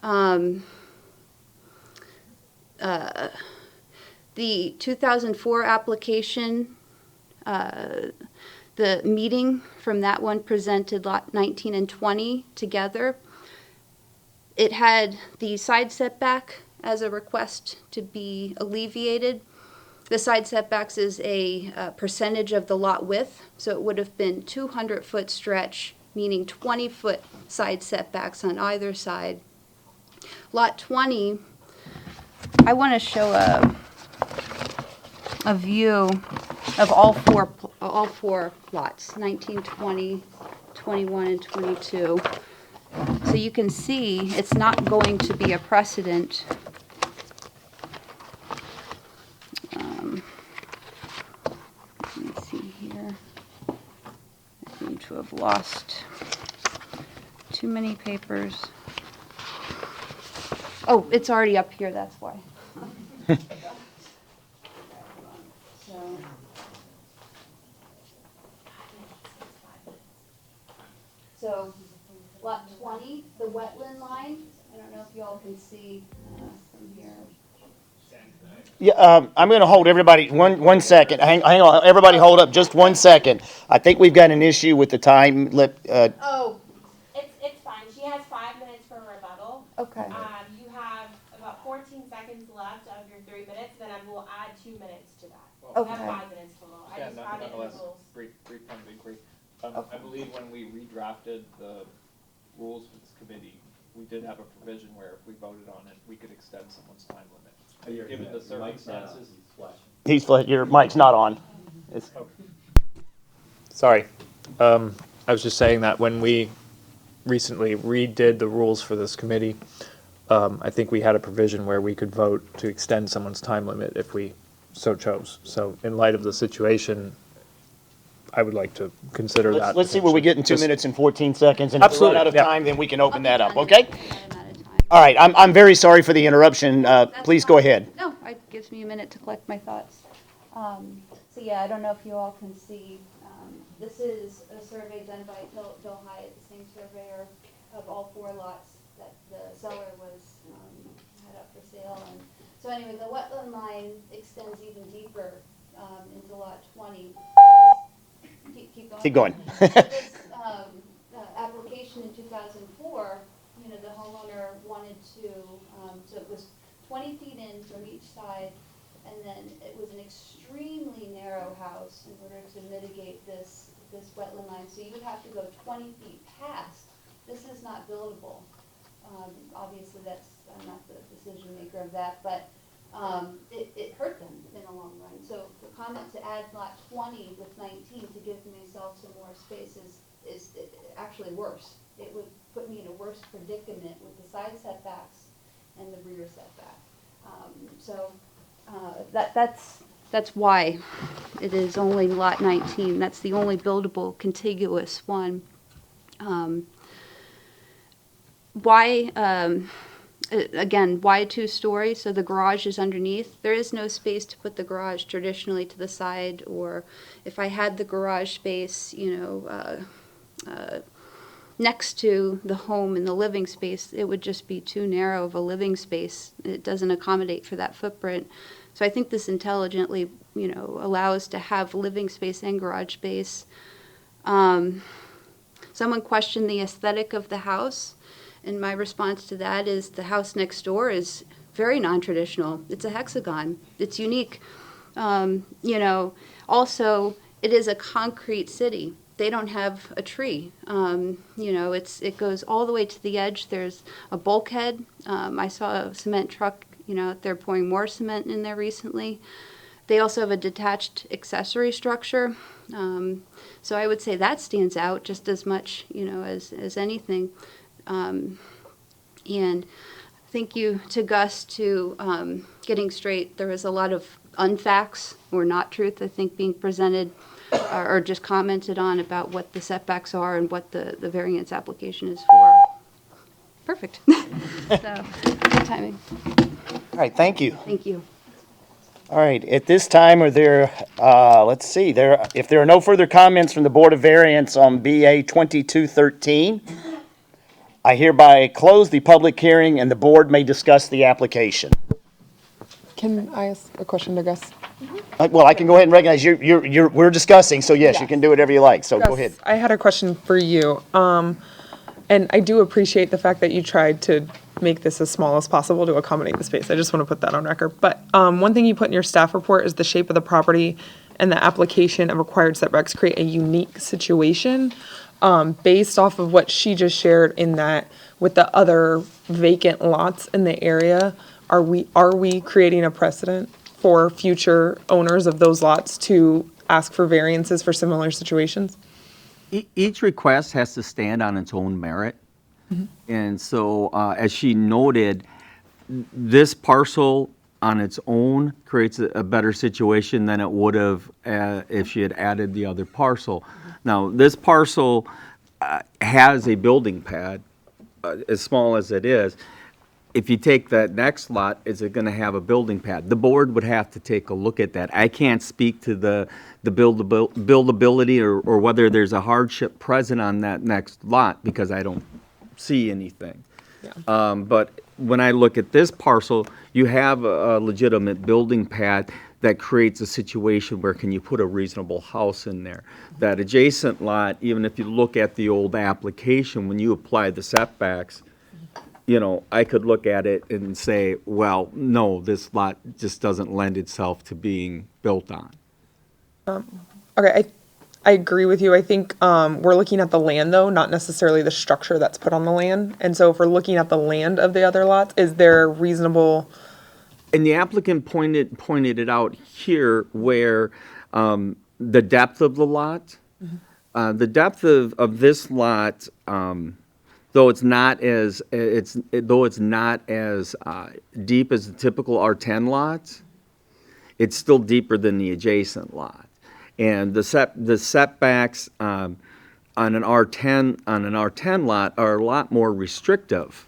The 2004 application, the meeting from that one presented lot 19 and 20 together. It had the side setback as a request to be alleviated. The side setbacks is a percentage of the lot width, so it would have been 200-foot stretch, meaning 20-foot side setbacks on either side. Lot 20, I want to show a view of all four lots, 19, 20, 21, and 22. So you can see it's not going to be a precedent. Let me see here. I seem to have lost too many papers. Oh, it's already up here, that's why. So, lot 20, the wetland line, I don't know if y'all can see from here. Yeah, I'm going to hold everybody one second. Hang on, everybody hold up just 1 second. I think we've got an issue with the time. Oh, it's fine. She has 5 minutes for rebuttal. Okay. You have about 14 seconds left of your 3 minutes, then I will add 2 minutes to that. Okay. You have 5 minutes total. I just found it in the rules. Brief inquiry. I believe when we redrafted the rules for this committee, we did have a provision where if we voted on it, we could extend someone's time limit. Given the circumstances. Your mic's not on. Sorry. I was just saying that when we recently redid the rules for this committee, I think we had a provision where we could vote to extend someone's time limit if we so chose. So in light of the situation, I would like to consider that. Let's see where we get in 2 Just- minutes and 14 seconds, and if we run Absolutely, out of yeah. time, then we can open that up, okay? All right, I'm very sorry for the interruption. Please go ahead. No, it gives me a minute to collect my thoughts. So yeah, I don't know if you all can see, this is a survey done by Bill Hyatt, the same surveyor of all 4 lots that the seller was, had up for sale. And so anyway, the wetland line extends even deeper into lot 20. Keep going. This application in 2004, you know, the homeowner wanted to, so it was 20 feet in from each side, and then it was an extremely narrow house in order to mitigate this wetland line. So you would have to go 20 feet past. This is not buildable. Obviously, I'm not the decision maker of that, but it hurt them in the long run. So the comment to add lot 20 with 19 to give myself some more space is actually worse. It would put me in a worse predicament with the side setbacks and the rear setback. That's why it is only lot 19. That's the only buildable contiguous one. Again, why 2-story? So the garage is underneath. There is no space to put the garage traditionally to the side, or if I had the garage space, next to the home and the living space, it would just be too narrow of a living space. It doesn't accommodate for that footprint. So I think this intelligently, allows to have living space and garage space. Someone questioned the aesthetic of the house, and my response to that is the house next door is very non-traditional. It's a hexagon. It's unique. Also, it is a concrete city. They don't have a tree. It goes all the way to the edge. There's a bulkhead. I saw a cement truck, out there pouring more cement in there recently. They also have a detached accessory structure. So I would say that stands out just as much, as anything. And thank you to Gus to getting straight. There was a lot of unfacts or not truth, I think, being presented or just commented on about what the setbacks are and what the variance application is for. Perfect. So, good timing. All right, thank you. Thank you. All right, at this time, if there are no further comments from the Board of Variance on BA 2213, I hereby close the public hearing and the board may discuss the application. Can I ask a question to Gus? Well, I can go ahead and recognize we're discussing, so yes, you can do whatever you like, so go ahead. I had a question for you. And I do appreciate the fact that you tried to make this as small as possible to accommodate the space. I just want to put that on record. But one thing you put in your staff report is the shape of the property and the application of required setbacks create a unique situation. Based off of what she just shared in that with the other vacant lots in the area, are we creating a precedent for future owners of those lots to ask for variances for similar situations? Each request has to stand on its own merit. And so, as she noted, this parcel on its own creates a better situation than it would have if she had added the other parcel. Now, this parcel has a building pad, as small as it is. If you take that next lot, is it going to have a building pad? The board would have to take a look at that. I can't speak to the buildability or whether there's a hardship present on that next lot because I don't see anything. Yeah. But when I look at this parcel, you have a legitimate building pad that creates a situation where can you put a reasonable house in there. That adjacent lot, even if you look at the old application, when you apply the setbacks, I could look at it and say, well, no, this lot just doesn't lend itself to being built on. Okay, I agree with you. I think we're looking at the land, though, not necessarily the structure that's put on the land. And so if we're looking at the land of the other lots, is there reasonable... And the applicant pointed it out here where the depth of the lot, the depth of this lot, the though it's not as deep as the typical R10 lots, it's still deeper than the adjacent lot. And the setbacks on an R10 lot are a lot more restrictive.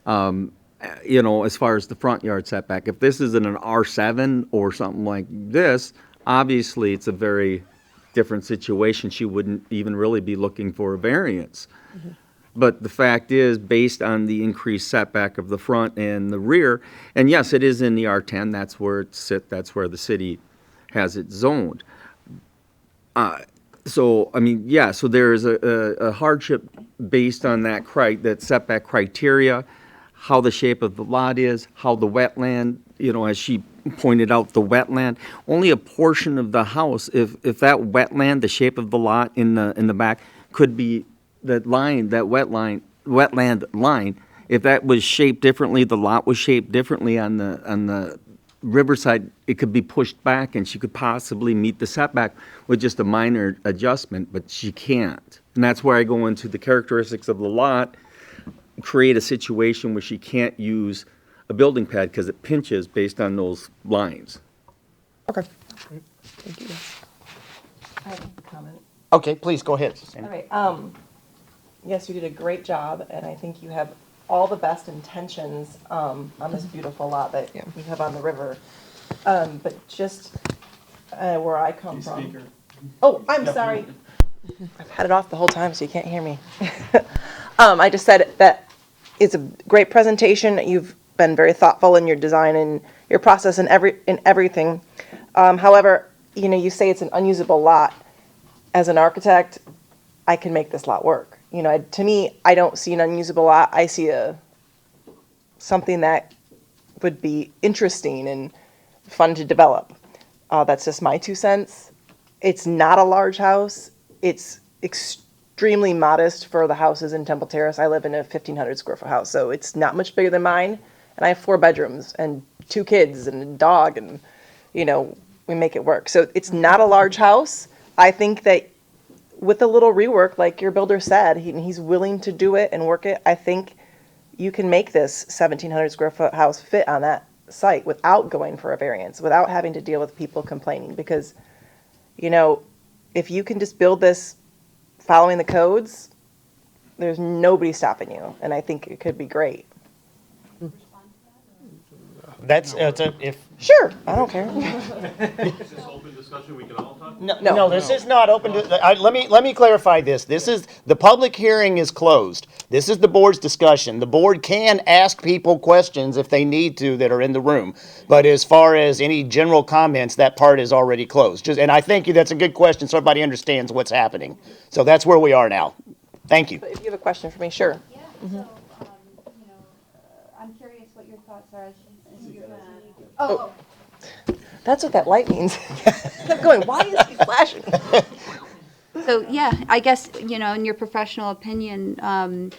As far as the front yard setback. If this is in an R7 or something like this, obviously it's a very different situation. She wouldn't even really be looking for a variance. But the fact is, based on the increased setback of the front and the rear, and yes, it is in the R10, that's where it sits, that's where the city has it zoned. So there's a hardship based on that setback criteria, how the shape of the lot is, how the wetland, as she pointed out, the wetland, only a portion of the house, if that wetland, the shape of the lot in the back, could be that wetland line, if that was shaped differently, the lot was shaped differently on the riverside, it could be pushed back and she could possibly meet the setback with just a minor adjustment, but she can't. And that's where I go into the characteristics of the lot, create a situation where she can't use a building pad because it pinches based on those lines. Okay. Thank you. I have a comment. Okay, please, go ahead. All right, yes, you did a great job, and I think you have all the best intentions, on this beautiful lot that you have on the river. But just, where I come from. Oh, I'm sorry. I've had it off the whole time, so you can't hear me. I just said that it's a great presentation. You've been very thoughtful in your design and your process and everything. However, you say it's an unusable lot. As an architect, I can make this lot work. To me, I don't see an unusable lot. I see something that would be interesting and fun to develop. That's just my 2 cents. It's not a large house. It's extremely modest for the houses in Temple Terrace. I live in a 1,500 square foot house, so it's not much bigger than mine. And I have 4 bedrooms and 2 kids and a dog, and we make it work. So it's not a large house. I think that with a little rework, like your builder said, he's willing to do it and work it. I think you can make this 1,700 square foot house fit on that site without going for a variance, without having to deal with people complaining. Because, if you can just build this following the codes, there's nobody stopping you. And I think it could be great. That's, if. Sure, I don't care. Is this open discussion, we can all talk? No, this is not open to, let me clarify this. The public hearing is closed. This is the board's discussion. The board can ask people questions if they need to that are in the room. But as far as any general comments, that part is already closed. And I think that's a good question so everybody understands what's happening. So that's where we are now. Thank you. But if you have a question for me, sure. Yeah, so, I'm curious what your thoughts are as you're gonna. Oh. That's what that light means. I'm going, why is he flashing? So, yeah, I guess, in your professional opinion,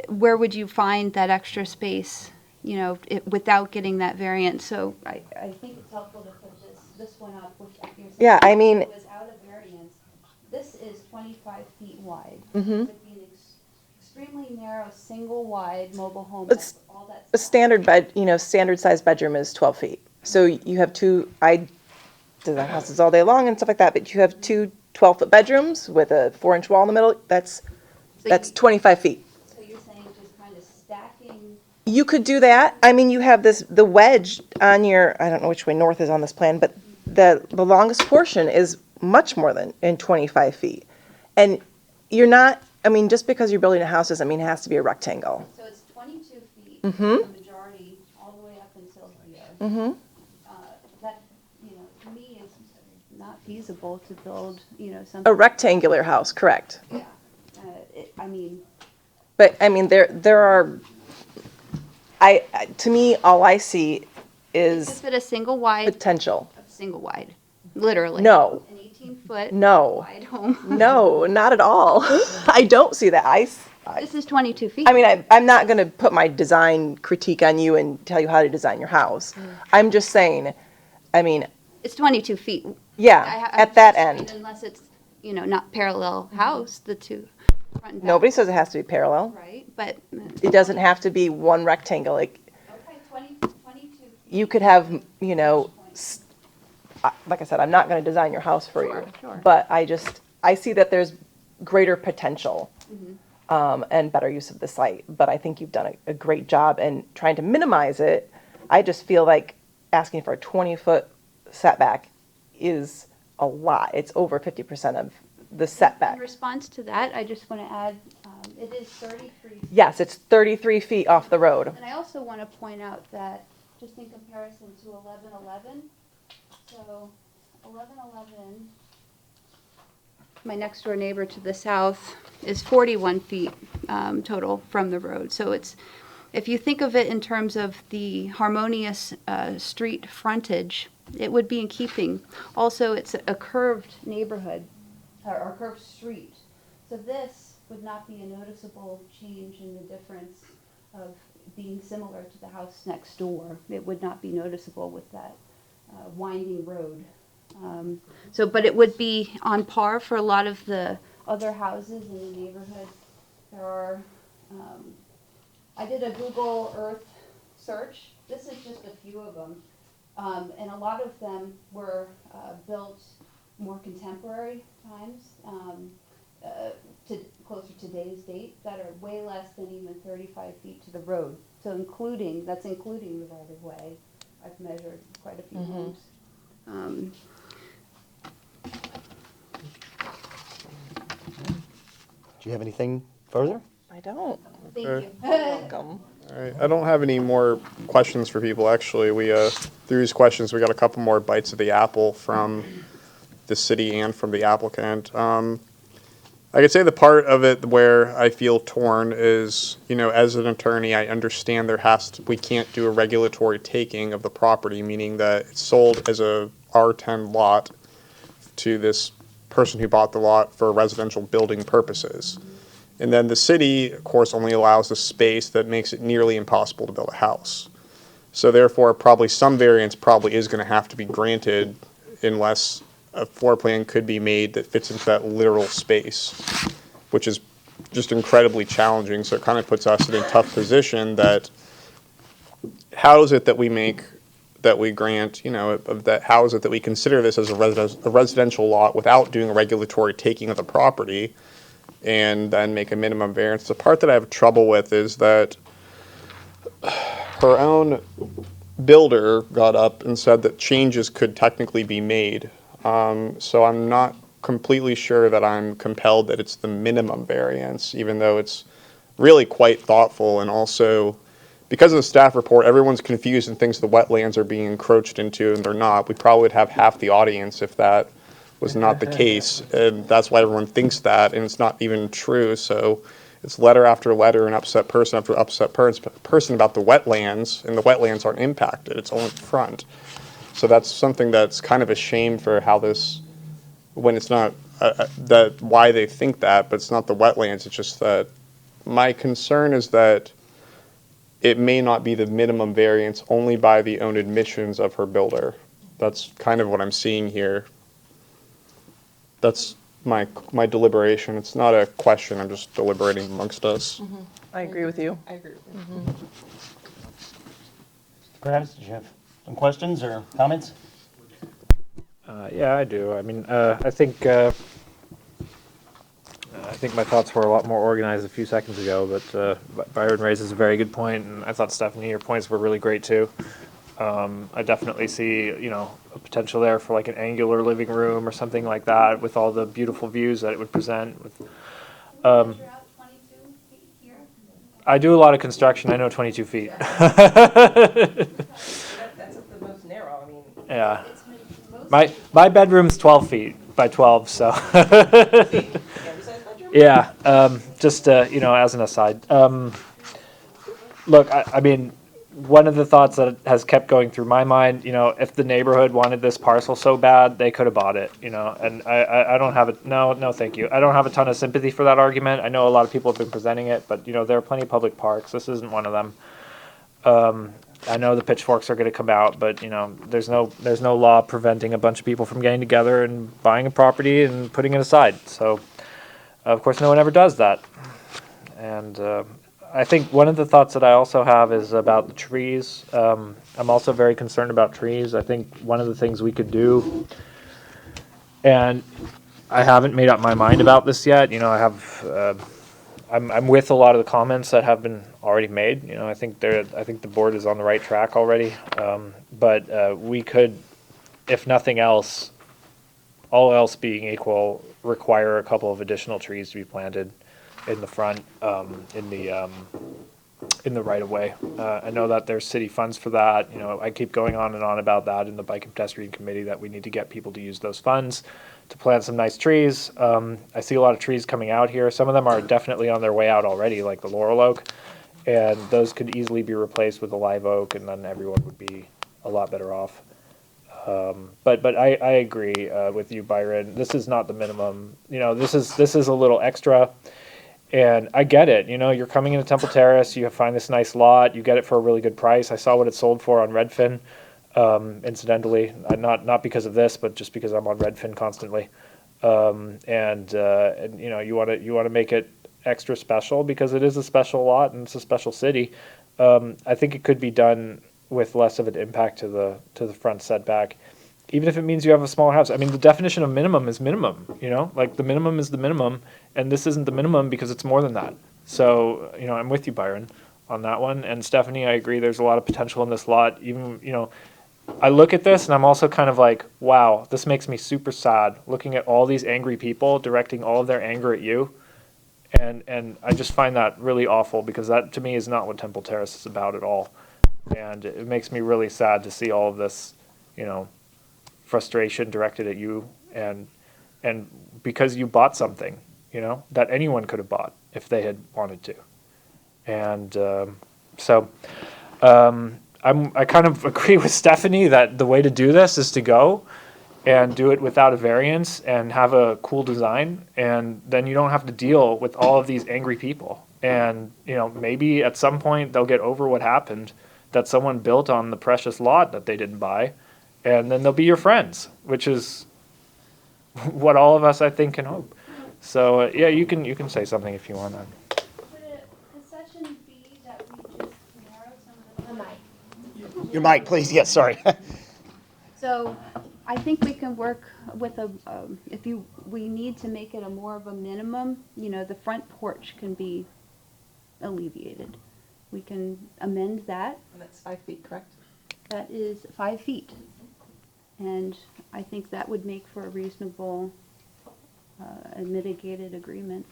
where would you find that extra space, without getting that variance? So I think it's helpful to put this one up, which you're saying Yeah, I mean. without a variance. This is 25 feet wide. Mhm. It would be an extremely narrow, single-wide mobile home. It's all that a standard bed, standard sized bedroom is 12 feet. So you have I design houses all day long and stuff like that, but you have 2 12-foot bedrooms with a 4-inch wall in the middle. That's 25 feet. So you're saying just kind of stacking. You could do that. I mean, you have the wedge on your, I don't know which way north is on this plan, but the longest portion is much more than 25 feet. And you're not, just because you're building a house doesn't mean it has to be a rectangle. So it's 22 feet, Mhm. the majority, all the way up until here. Mhm. That, to me, is not feasible to build, something. A rectangular house, correct. Yeah. I mean. But, there are, to me, all I see is Just fit a single wide. potential. Single wide, literally. No. An 18-foot. No. Wide home. No, not at all. I don't see that. This is 22 feet. I'm not going to put my design critique on you and tell you how to design your house. I'm just saying, It's 22 feet. yeah, I'm at that just saying end. Unless it's, not parallel house, the two. front and back. Nobody says it has to be parallel. Right, but. It doesn't have to be one rectangle, like, Okay, 22. you could have, like I said, I'm not gonna design your house for you. Sure. But I see that there's greater potential, and better use of the site. But I think you've done a great job in trying to minimize it. I just feel like asking for a 20-foot setback is a lot. It's over 50% of the setback. In response to that, I just want to add, it is 33 feet. Yes, it's 33 feet off the road. And I also want to point out that, just in comparison to 1111, so 1111, my next door neighbor to the south is 41 feet total from the road. So it's, if you think of it in terms of the harmonious street frontage, it would be in keeping. Also, it's a curved neighborhood, or curved street. So this would not be a noticeable change in the difference of being similar to the house next door. It would not be noticeable with that winding road. But it would be on par for a lot of the other houses in the neighborhood. There are, I did a Google Earth search. This is just a few of them. And a lot of them were built more contemporary times, to closer to today's date, that are way less than even 35 feet to the road. So that's including the right of way. I've measured quite a few homes. Do you have anything further? I don't. Thank Okay. you. Welcome. All right, I don't have any more questions for people, actually. Through these questions, we got a couple more bites of the apple from the city and from the applicant. I could say the part of it where I feel torn is, as an attorney, I understand we can't do a regulatory taking of the property, meaning that it's sold as a R10 lot to this person who bought the lot for residential building purposes. And then the city, of course, only allows the space that makes it nearly impossible to build a house. So therefore, probably some variance probably is going to have to be granted unless a floor plan could be made that fits into that literal space, which is just incredibly challenging. So it kind of puts us in a tough position that how is it that we grant, how is it that we consider this as a residential lot without doing a regulatory taking of the property and then make a minimum variance? The part that I have trouble with is that her own builder got up and said that changes could technically be made. So I'm not completely sure that I'm compelled that it's the minimum variance, even though it's really quite thoughtful. And also, because of the staff report, everyone's confused and thinks the wetlands are being encroached into, and they're not. We probably would have half the audience if that was not the case. And that's why everyone thinks that, and it's not even true. So it's letter after letter and upset person after upset person about the wetlands, and the wetlands aren't impacted. It's only the front. So that's something that's kind of a shame for how this, when it's not, why they think that, but it's not the wetlands. It's just that my concern is that it may not be the minimum variance only by the own admissions of her builder. That's kind of what I'm seeing here. That's my deliberation. It's not a question. I'm just deliberating amongst us. I agree with you. I agree with you. Travis, did you have some questions or comments? Yeah, I do. I mean, I think my thoughts were a lot more organized a few seconds ago, but Byron raises a very good point, and I thought, Stephanie, your points were really great too. I definitely see, a potential there for like an angular living room or something like that with all the beautiful views that it would present. I do a lot of construction. I know 22 feet. That's the most narrow, I mean. Yeah. My bedroom's 12 feet by 12, so. Yeah, just, as an aside. Look, I mean, one of the thoughts that has kept going through my mind, if the neighborhood wanted this parcel so bad, they could have bought it, and I don't have no, thank you. I don't have a ton of sympathy for that argument. I know a lot of people have been presenting it, but, there are plenty of public parks. This isn't one of them. I know the pitchforks are going to come out, but, there's no law preventing a bunch of people from getting together and buying a property and putting it aside. So, Of course, no one ever does that. And I think one of the thoughts that I also have is about the trees. I'm also very concerned about trees. I think one of the things we could do, and I haven't made up my mind about this yet. You know, I'm with a lot of the comments that have been already made. You know, I think the board is on the right track already. But we could, if nothing else, all else being equal, require a couple of additional trees to be planted in the front, in the right of way. I know that there's city funds for that. You know, I keep going on and on about that in the Bike and Pedestrian Committee, that we need to get people to use those funds to plant some nice trees. I see a lot of trees coming out here. Some of them are definitely on their way out already, like the laurel oak, and those could easily be replaced with a live oak, and then everyone would be a lot better off. But I agree with you, Byron. This is not the minimum. You know, this is a little extra. And I get it. You know, you're coming into Temple Terrace, you find this nice lot, you get it for a really good price. I saw what it sold for on Redfin, incidentally, not because of this, but just because I'm on Redfin constantly. And you know, you want to make it extra special because it is a special lot and it's a special city. I think it could be done with less of an impact to the front setback, even if it means you have a smaller house. I mean, the definition of minimum is minimum, you know, like the minimum is the minimum, and this isn't the minimum because it's more than that. So, you know, I'm with you, Byron, on that one. And Stephanie, I agree, there's a lot of potential in this lot. Even, you know, I look at this and I'm also kind of like, wow, this makes me super sad looking at all these angry people directing all of their anger at you. And I just find that really awful, because that to me is not what Temple Terrace is about at all. And it makes me really sad to see all of this, you know, frustration directed at you, and because you bought something, you know, that anyone could have bought if they had wanted to. And so I kind of agree with Stephanie that the way to do this is to go and do it without a variance and have a cool design, and then you don't have to deal with all of these angry people. And, you know, maybe at some point they'll get over what happened, that someone built on the precious lot that they didn't buy, and then they'll be your friends, which is what all of us, I think, can hope. So yeah, you can say something if you want. Would a concession be that we just narrow some of the Your mic, please. Yes, sorry. So I think we can work with we need to make it a more of a minimum, you know, the front porch can be alleviated. We can amend that. And that's 5 feet, correct? That is 5 feet. And I think that would make for a reasonable and mitigated agreement.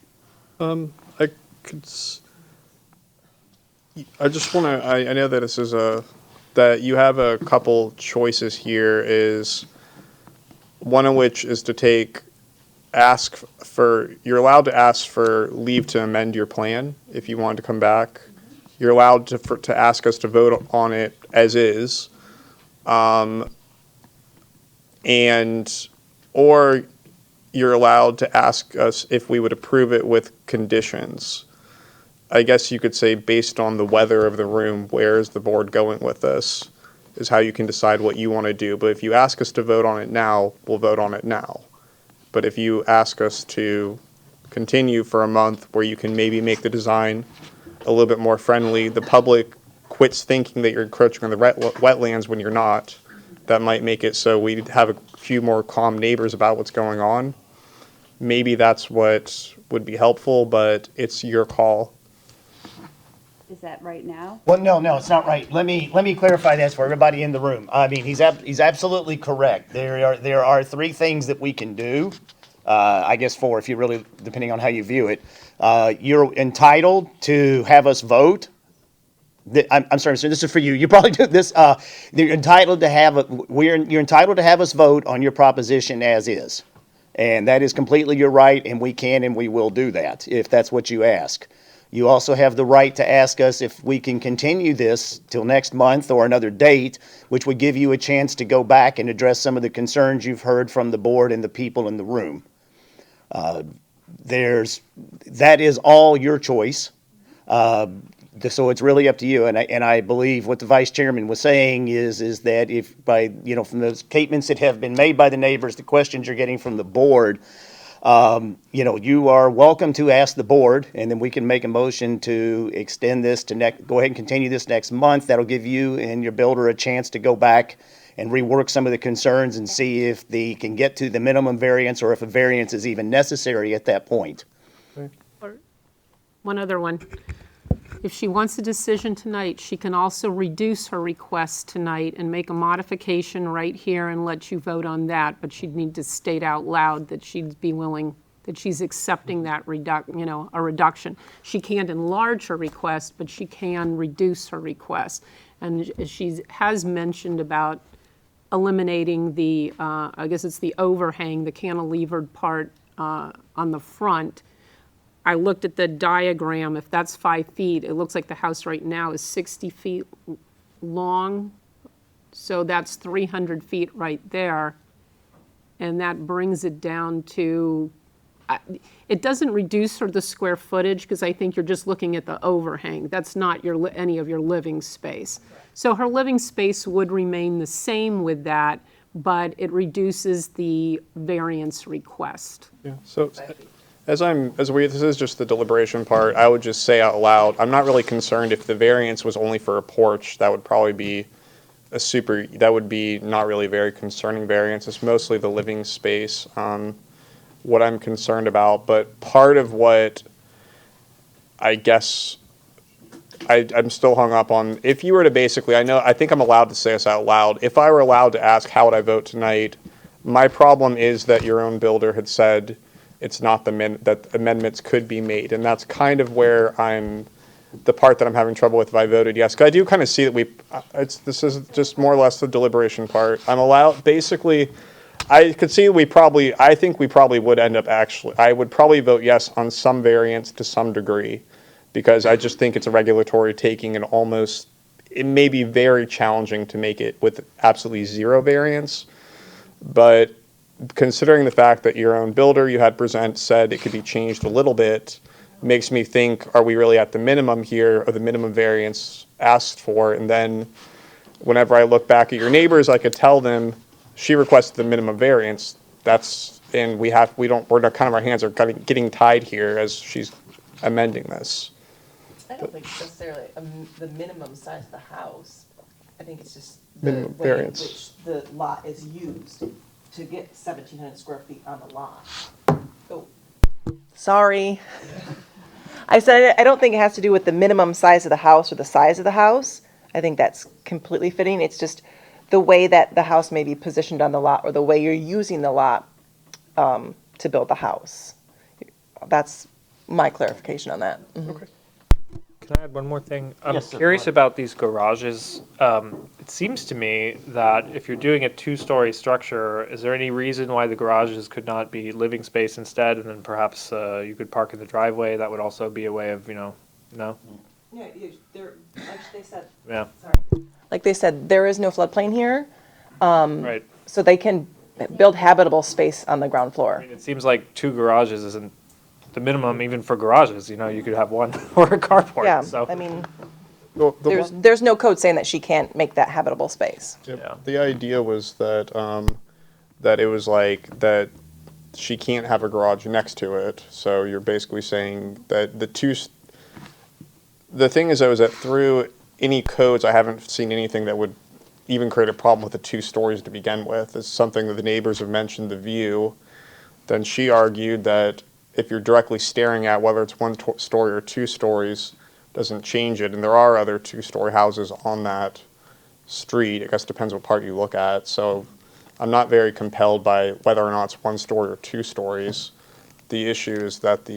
I just want to, I know that this is that you have a couple choices here, is one of which is to you're allowed to ask for leave to amend your plan if you want to come back. You're allowed to ask us to vote on it as is. Or you're allowed to ask us if we would approve it with conditions. I guess you could say, based on the weather of the room, where is the board going with this, is how you can decide what you want to do. But if you ask us to vote on it now, we'll vote on it now. But if you ask us to continue for a month where you can maybe make the design a little bit more friendly, the public quits thinking that you're encroaching on the wetlands when you're not. That might make it so we have a few more calm neighbors about what's going on. Maybe that's what would be helpful, but it's your call. Is that right now? Well, no, it's not right. Let me clarify this for everybody in the room. I mean, he's absolutely correct. There are three things that we can do. I guess four, if you really, depending on how you view it. You're entitled to have us vote. I'm sorry, sir, this is for you. You probably do this. You're entitled to you're entitled to have us vote on your proposition as is. And that is completely your right, and we can and we will do that if that's what you ask. You also have the right to ask us if we can continue this till next month or another date, which would give you a chance to go back and address some of the concerns you've heard from the board and the people in the room. That is all your choice. So it's really up to you. And I believe what the vice chairman was saying is that if from the statements that have been made by the neighbors, the questions you're getting from the board, You are welcome to ask the board, and then we can make a motion to extend this to go ahead and continue this next month. That'll give you and your builder a chance to go back and rework some of the concerns and see if they can get to the minimum variance or if a variance is even necessary at that point. One other one. If she wants a decision tonight, she can also reduce her request tonight and make a modification right here and let you vote on that, but she'd need to state out loud that she'd be willing, that she's accepting that a reduction. She can't enlarge her request, but she can reduce her request. And she has mentioned about eliminating the, I guess it's the overhang, the cantilevered part on the front. I looked at the diagram. If that's 5 feet, it looks like the house right now is 60 feet long. So that's 300 feet right there. And that brings it down to, it doesn't reduce the square footage because I think you're just looking at the overhang. That's not any of your living space. So her living space would remain the same with that, but it reduces the variance request. Yeah, so this is just the deliberation part, I would just say out loud, I'm not really concerned if the variance was only for a porch. That would probably be that would be not really a very concerning variance. It's mostly the living space, what I'm concerned about. But part of what I guess I'm still hung up on, if you were to basically, I think I'm allowed to say this out loud. If I were allowed to ask how would I vote tonight, my problem is that your own builder had said it's not that amendments could be made, and that's kind of where the part that I'm having trouble with if I voted yes. Because I do kind of see that this is just more or less the deliberation part. I'm allowed, basically, I could see I think we probably would end up I would probably vote yes on some variance to some degree, because I just think it's a regulatory taking and it may be very challenging to make it with absolutely zero variance, but considering the fact that your own builder you had present said it could be changed a little bit, makes me think, are we really at the minimum here, or the minimum variance asked for? And then whenever I look back at your neighbors, I could tell them she requested the minimum variance. We're kind of, our hands are kind of getting tied here as she's amending this. I don't think necessarily the minimum size of the house. I think it's just Minimum way variance. in which the lot is used to get 1,700 square feet on the lot. Oh, sorry. I said I don't think it has to do with the minimum size of the house or the size of the house. I think that's completely fitting. It's just the way that the house may be positioned on the lot, or the way you're using the lot to build the house. That's my clarification on that. Okay. Can I add one more thing? I'm Yes, sir. curious about these garages. It seems to me that if you're doing a two-story structure, is there any reason why the garages could not be living space instead, and then perhaps you could park in the driveway? That would also be a way of, no? Yeah, they're, like they said. Yeah. Sorry. Like they said, there is no floodplain here. Right. So they can build habitable space on the ground floor. I mean, it seems like 2 garages isn't the minimum even for garages. You could have one or a carport. Yeah, So. I mean, there's no code saying that she can't make that habitable space. Yep. Yeah. The idea was that that it was like that she can't have a garage next to it. So you're basically saying that the thing is, though, is that through any codes, I haven't seen anything that would even create a problem with the 2 stories to begin with. It's something that the neighbors have mentioned, the view. Then she argued that if you're directly staring at whether it's 1 story or 2 stories, doesn't change it. And there are other 2-story houses on that street. I guess it depends what part you look at. So I'm not very compelled by whether or not it's 1 story or 2 stories. The issue is that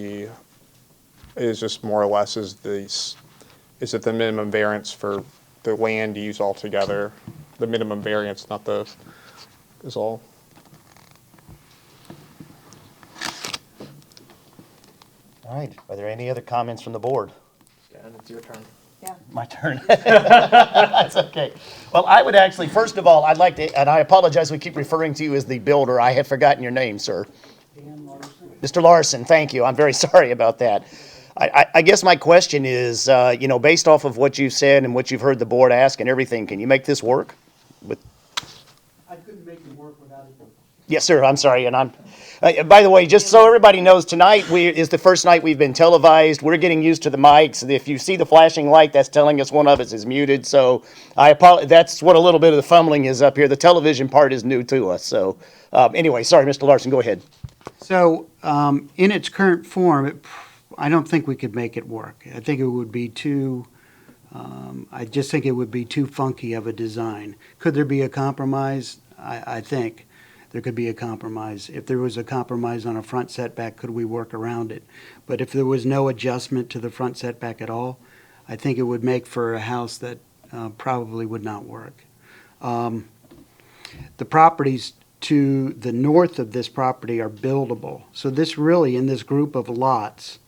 is just more or less is it the minimum variance for the land use altogether? The minimum variance, is all. All right, are there any other comments from the board? And it's your turn. Yeah. My turn. That's okay. Well, I would actually, first of all, I'd like to, and I apologize, we keep referring to you as the builder. I have forgotten your name, sir. Mr. Larson, thank you. I'm very sorry about that. I guess my question is, based off of what you've said and what you've heard the board ask and everything, can you make this work? I couldn't make it work without it Yes, sir, I'm sorry, and by the way, just so everybody knows, tonight is the first night we've been televised. We're getting used to the mics. If you see the flashing light, that's telling us one of us is muted, so that's what a little bit of the fumbling is up here. The television part is new to us, so, anyway, sorry, Mr. Larson, go ahead. So, in its current form, I don't think we could make it work. I think it would be I just think it would be too funky of a design. Could there be a compromise? I think there could be a compromise. If there was a compromise on a front setback, could we work around it? But if there was no adjustment to the front setback at all, I think it would make for a house that probably would not work. The properties to the north of this property are buildable. So this really, in this group of lots,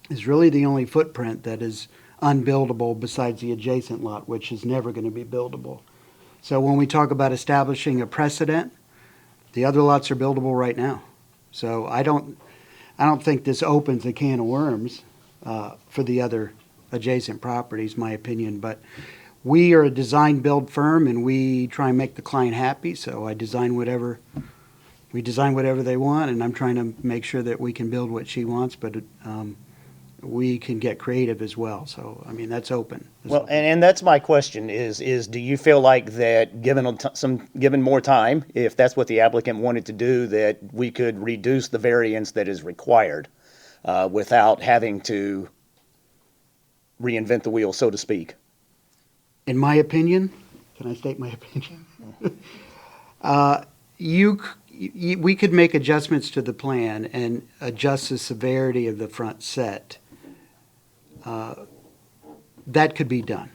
is really the only footprint that is unbuildable besides the adjacent lot, which is never going to be buildable. So when we talk about establishing a precedent, the other lots are buildable right now. So I don't think this opens a can of worms for the other adjacent properties, my opinion. But we are a design build firm, and we try and make the client happy. So we design whatever they want, and I'm trying to make sure that we can build what she wants, but we can get creative as well. So, I mean, that's open. Well, and that's my question is do you feel like that given more time, if that's what the applicant wanted to do, that we could reduce the variance that is required without having to reinvent the wheel, so to speak? In my opinion, can I state my opinion? We could make adjustments to the plan and adjust the severity of the front set. That could be done.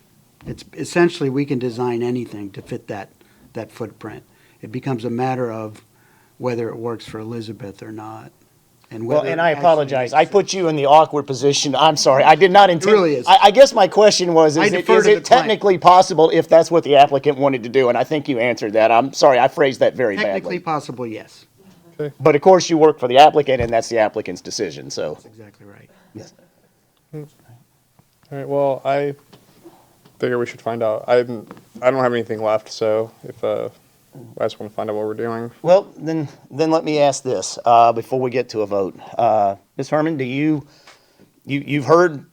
It's essentially, we can design anything to fit that footprint. It becomes a matter of whether it works for Elizabeth or not. Well, and I apologize. I put you in the awkward position. I'm sorry. I did not intend. It really is. I guess my question was, is it client. technically possible if that's what the applicant wanted to do? And I think you answered that. I'm sorry. I phrased that very badly. Technically possible, yes. But of course, you work for the applicant, and that's the applicant's decision, so. That's exactly right. Yes. All right, well, I figure we should find out. I don't have anything left, so if I just want to find out what we're doing. Well, then let me ask this before we get to a vote. Ms. Herman, you've heard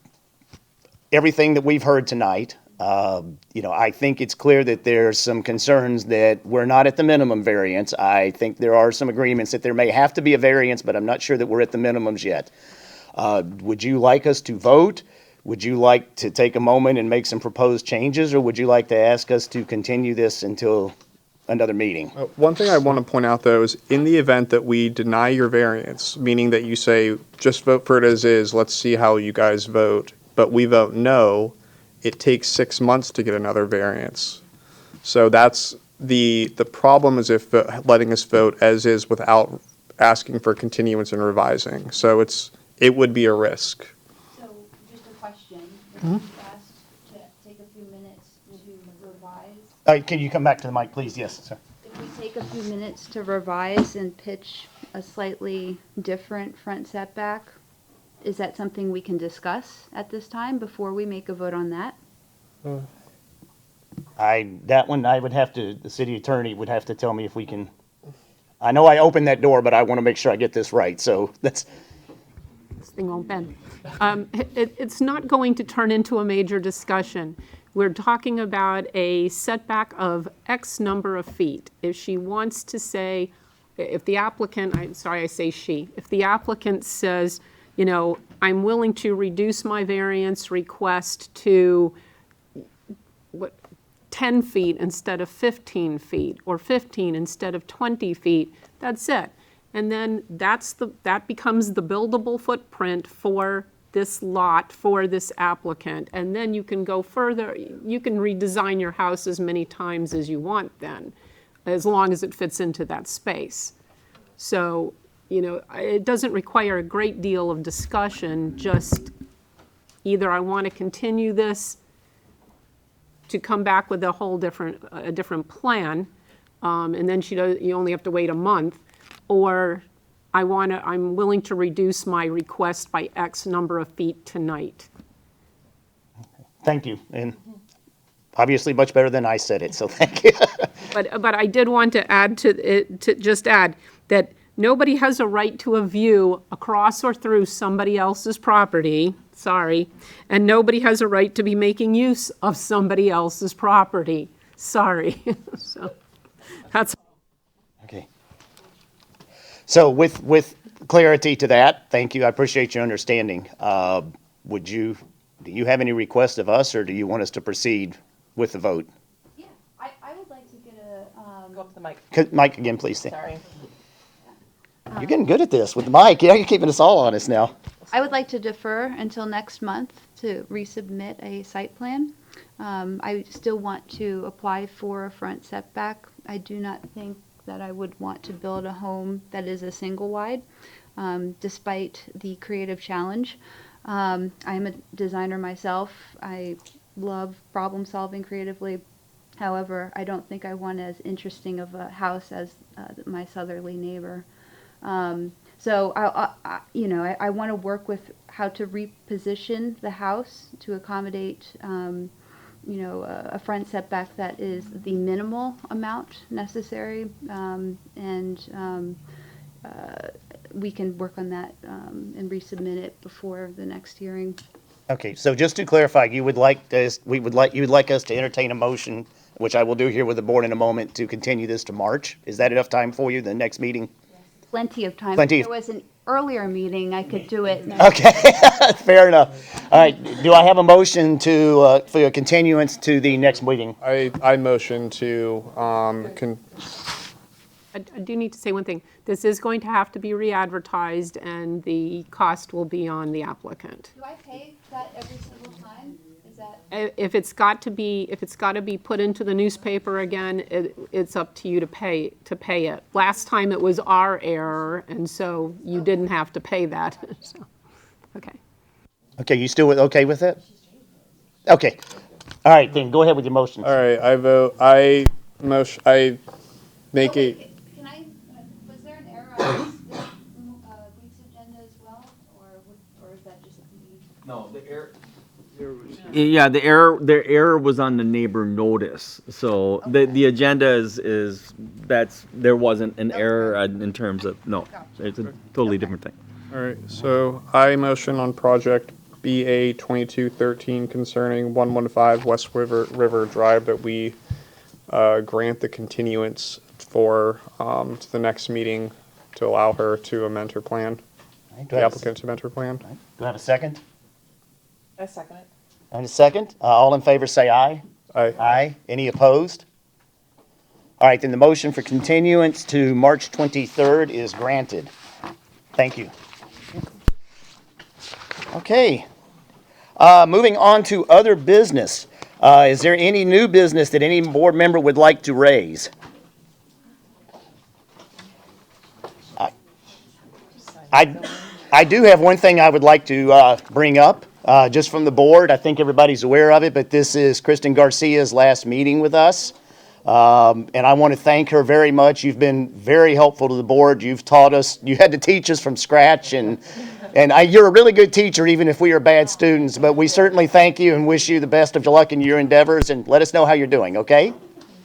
everything that we've heard tonight. I think it's clear that there's some concerns that we're not at the minimum variance. I think there are some agreements that there may have to be a variance, but I'm not sure that we're at the minimums yet. Would you like us to vote? Would you like to take a moment and make some proposed changes, or would you like to ask us to continue this until another meeting? One thing I want to point out, though, is in the event that we deny your variance, meaning that you say, just vote for it as is, let's see how you guys vote, but we vote no, it takes 6 months to get another variance. So that's the problem is if letting us vote as is without asking for continuance and revising. So it would be a risk. So, just a question. If you asked to take a few minutes to revise. Can you come back to the mic, please? Yes, sir. If we take a few minutes to revise and pitch a slightly different front setback, is that something we can discuss at this time before we make a vote on that? The city attorney would have to tell me if we can. I know I opened that door, but I want to make sure I get this right, so that's. This thing won't bend. It's not going to turn into a major discussion. We're talking about a setback of X number of feet. If she wants to say, if the applicant, I'm sorry I say she, if the applicant says, I'm willing to reduce my variance request to 10 feet instead of 15 feet, or 15 instead of 20 feet, that's it. And then that becomes the buildable footprint for this lot, for this applicant. And then you can go further. You can redesign your house as many times as you want then, as long as it fits into that space. So, it doesn't require a great deal of discussion, just either I want to continue this to come back with a different plan, and then you only have to wait a month, or I'm willing to reduce my request by X number of feet tonight. Thank you, and obviously much better than I said it, so thank you. But I did want to add to just add that nobody has a right to a view across or through somebody else's property, sorry, and nobody has a right to be making use of somebody else's property, sorry. So, that's. Okay. So with clarity to that, thank you, I appreciate your understanding. Do you have any requests of us, or do you want us to proceed with the vote? Yeah, I would like to get a, Go up to the mic. Mike, again, please. Sorry. You're getting good at this with the mic. You're keeping us all honest now. I would like to defer until next month to resubmit a site plan. I still want to apply for a front setback. I do not think that I would want to build a home that is a single wide, despite the creative challenge. I'm a designer myself. I love problem solving creatively. However, I don't think I want as interesting of a house as my southerly neighbor. So I want to work with how to reposition the house to accommodate, a front setback that is the minimal amount necessary, and we can work on that and resubmit it before the next hearing. Okay, so just to clarify, you would like us to entertain a motion, which I will do here with the board in a moment, to continue this to March? Is that enough time for you, the next meeting? Plenty of time. Plenty If there was an earlier meeting, I could do it. Okay, fair enough. All right, do I have a motion for a continuance to the next meeting? I motion to, I do need to say one thing. This is going to have to be re-advertised, and the cost will be on the applicant. Do I pay that every single time? Is that? If it's got to be put into the newspaper again, it's up to you to pay it. Last time it was our error, and so you didn't have to pay that. So, okay. Okay, you still okay with it? Okay. All right, then go ahead with your motions. all right, I make it, Can I, was there an error on this week's agenda as well? Or is that just me? No, the error. Yeah, the error was on the neighbor notice. So the agenda is there wasn't an error in terms of, no, it's a totally different thing. all right, so I motion on project BA 2213 concerning 115 West River Drive that we grant the continuance to the next meeting to allow her to amend her plan, the applicant to amend her plan. Do I have a second? I second it. And a second? All in favor say aye. Aye. Aye. Any opposed? All right, then the motion for continuance to March 23rd is granted. Thank you. Okay. Moving on to other business. Is there any new business that any board member would like to raise? I do have one thing I would like to bring up, just from the board. I think everybody's aware of it, but this is Kristen Garcia's last meeting with us. And I want to thank her very much. You've been very helpful to the board. You've taught us, you had to teach us from scratch, and you're a really good teacher, even if we are bad students. But we certainly thank you and wish you the best of luck in your endeavors, and let us know how you're doing, okay?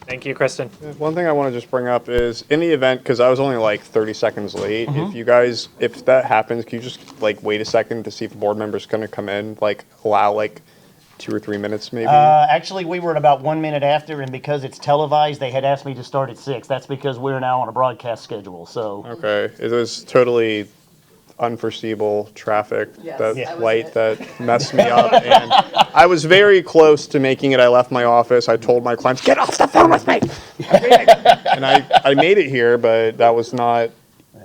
Thank you, Kristen. One thing I want to just bring up is in the event, because I was only like 30 seconds late, if that happens, can you just like wait a second to see if a board member's going to come in, like allow like 2 or 3 minutes maybe? Actually, we were at about 1 minute after, and because it's televised, they had asked me to start at 6. That's because we're now on a broadcast schedule, so. Okay, it was totally unforeseeable traffic, light that messed me up, and I was very close to making it. I left my office. I told my clients, "Get off the phone with me," and I made it here, but that was not.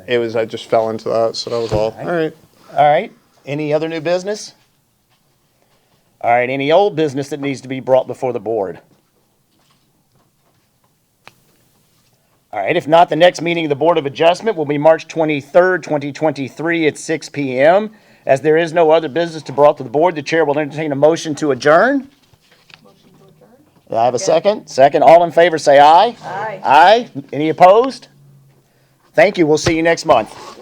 It was I just fell into that, so that was all. All right. All right. Any other new business? All right. Any old business that needs to be brought before the board? All right, if not, the next meeting of the Board of Adjustment will be March 23rd, 2023 at 6 p.m. As there is no other business to be brought to the board, the chair will entertain a motion to adjourn. Motion to adjourn. Do I have a second? Second. All in favor say aye. Aye. Aye. Any opposed? Thank you. We'll see you next month.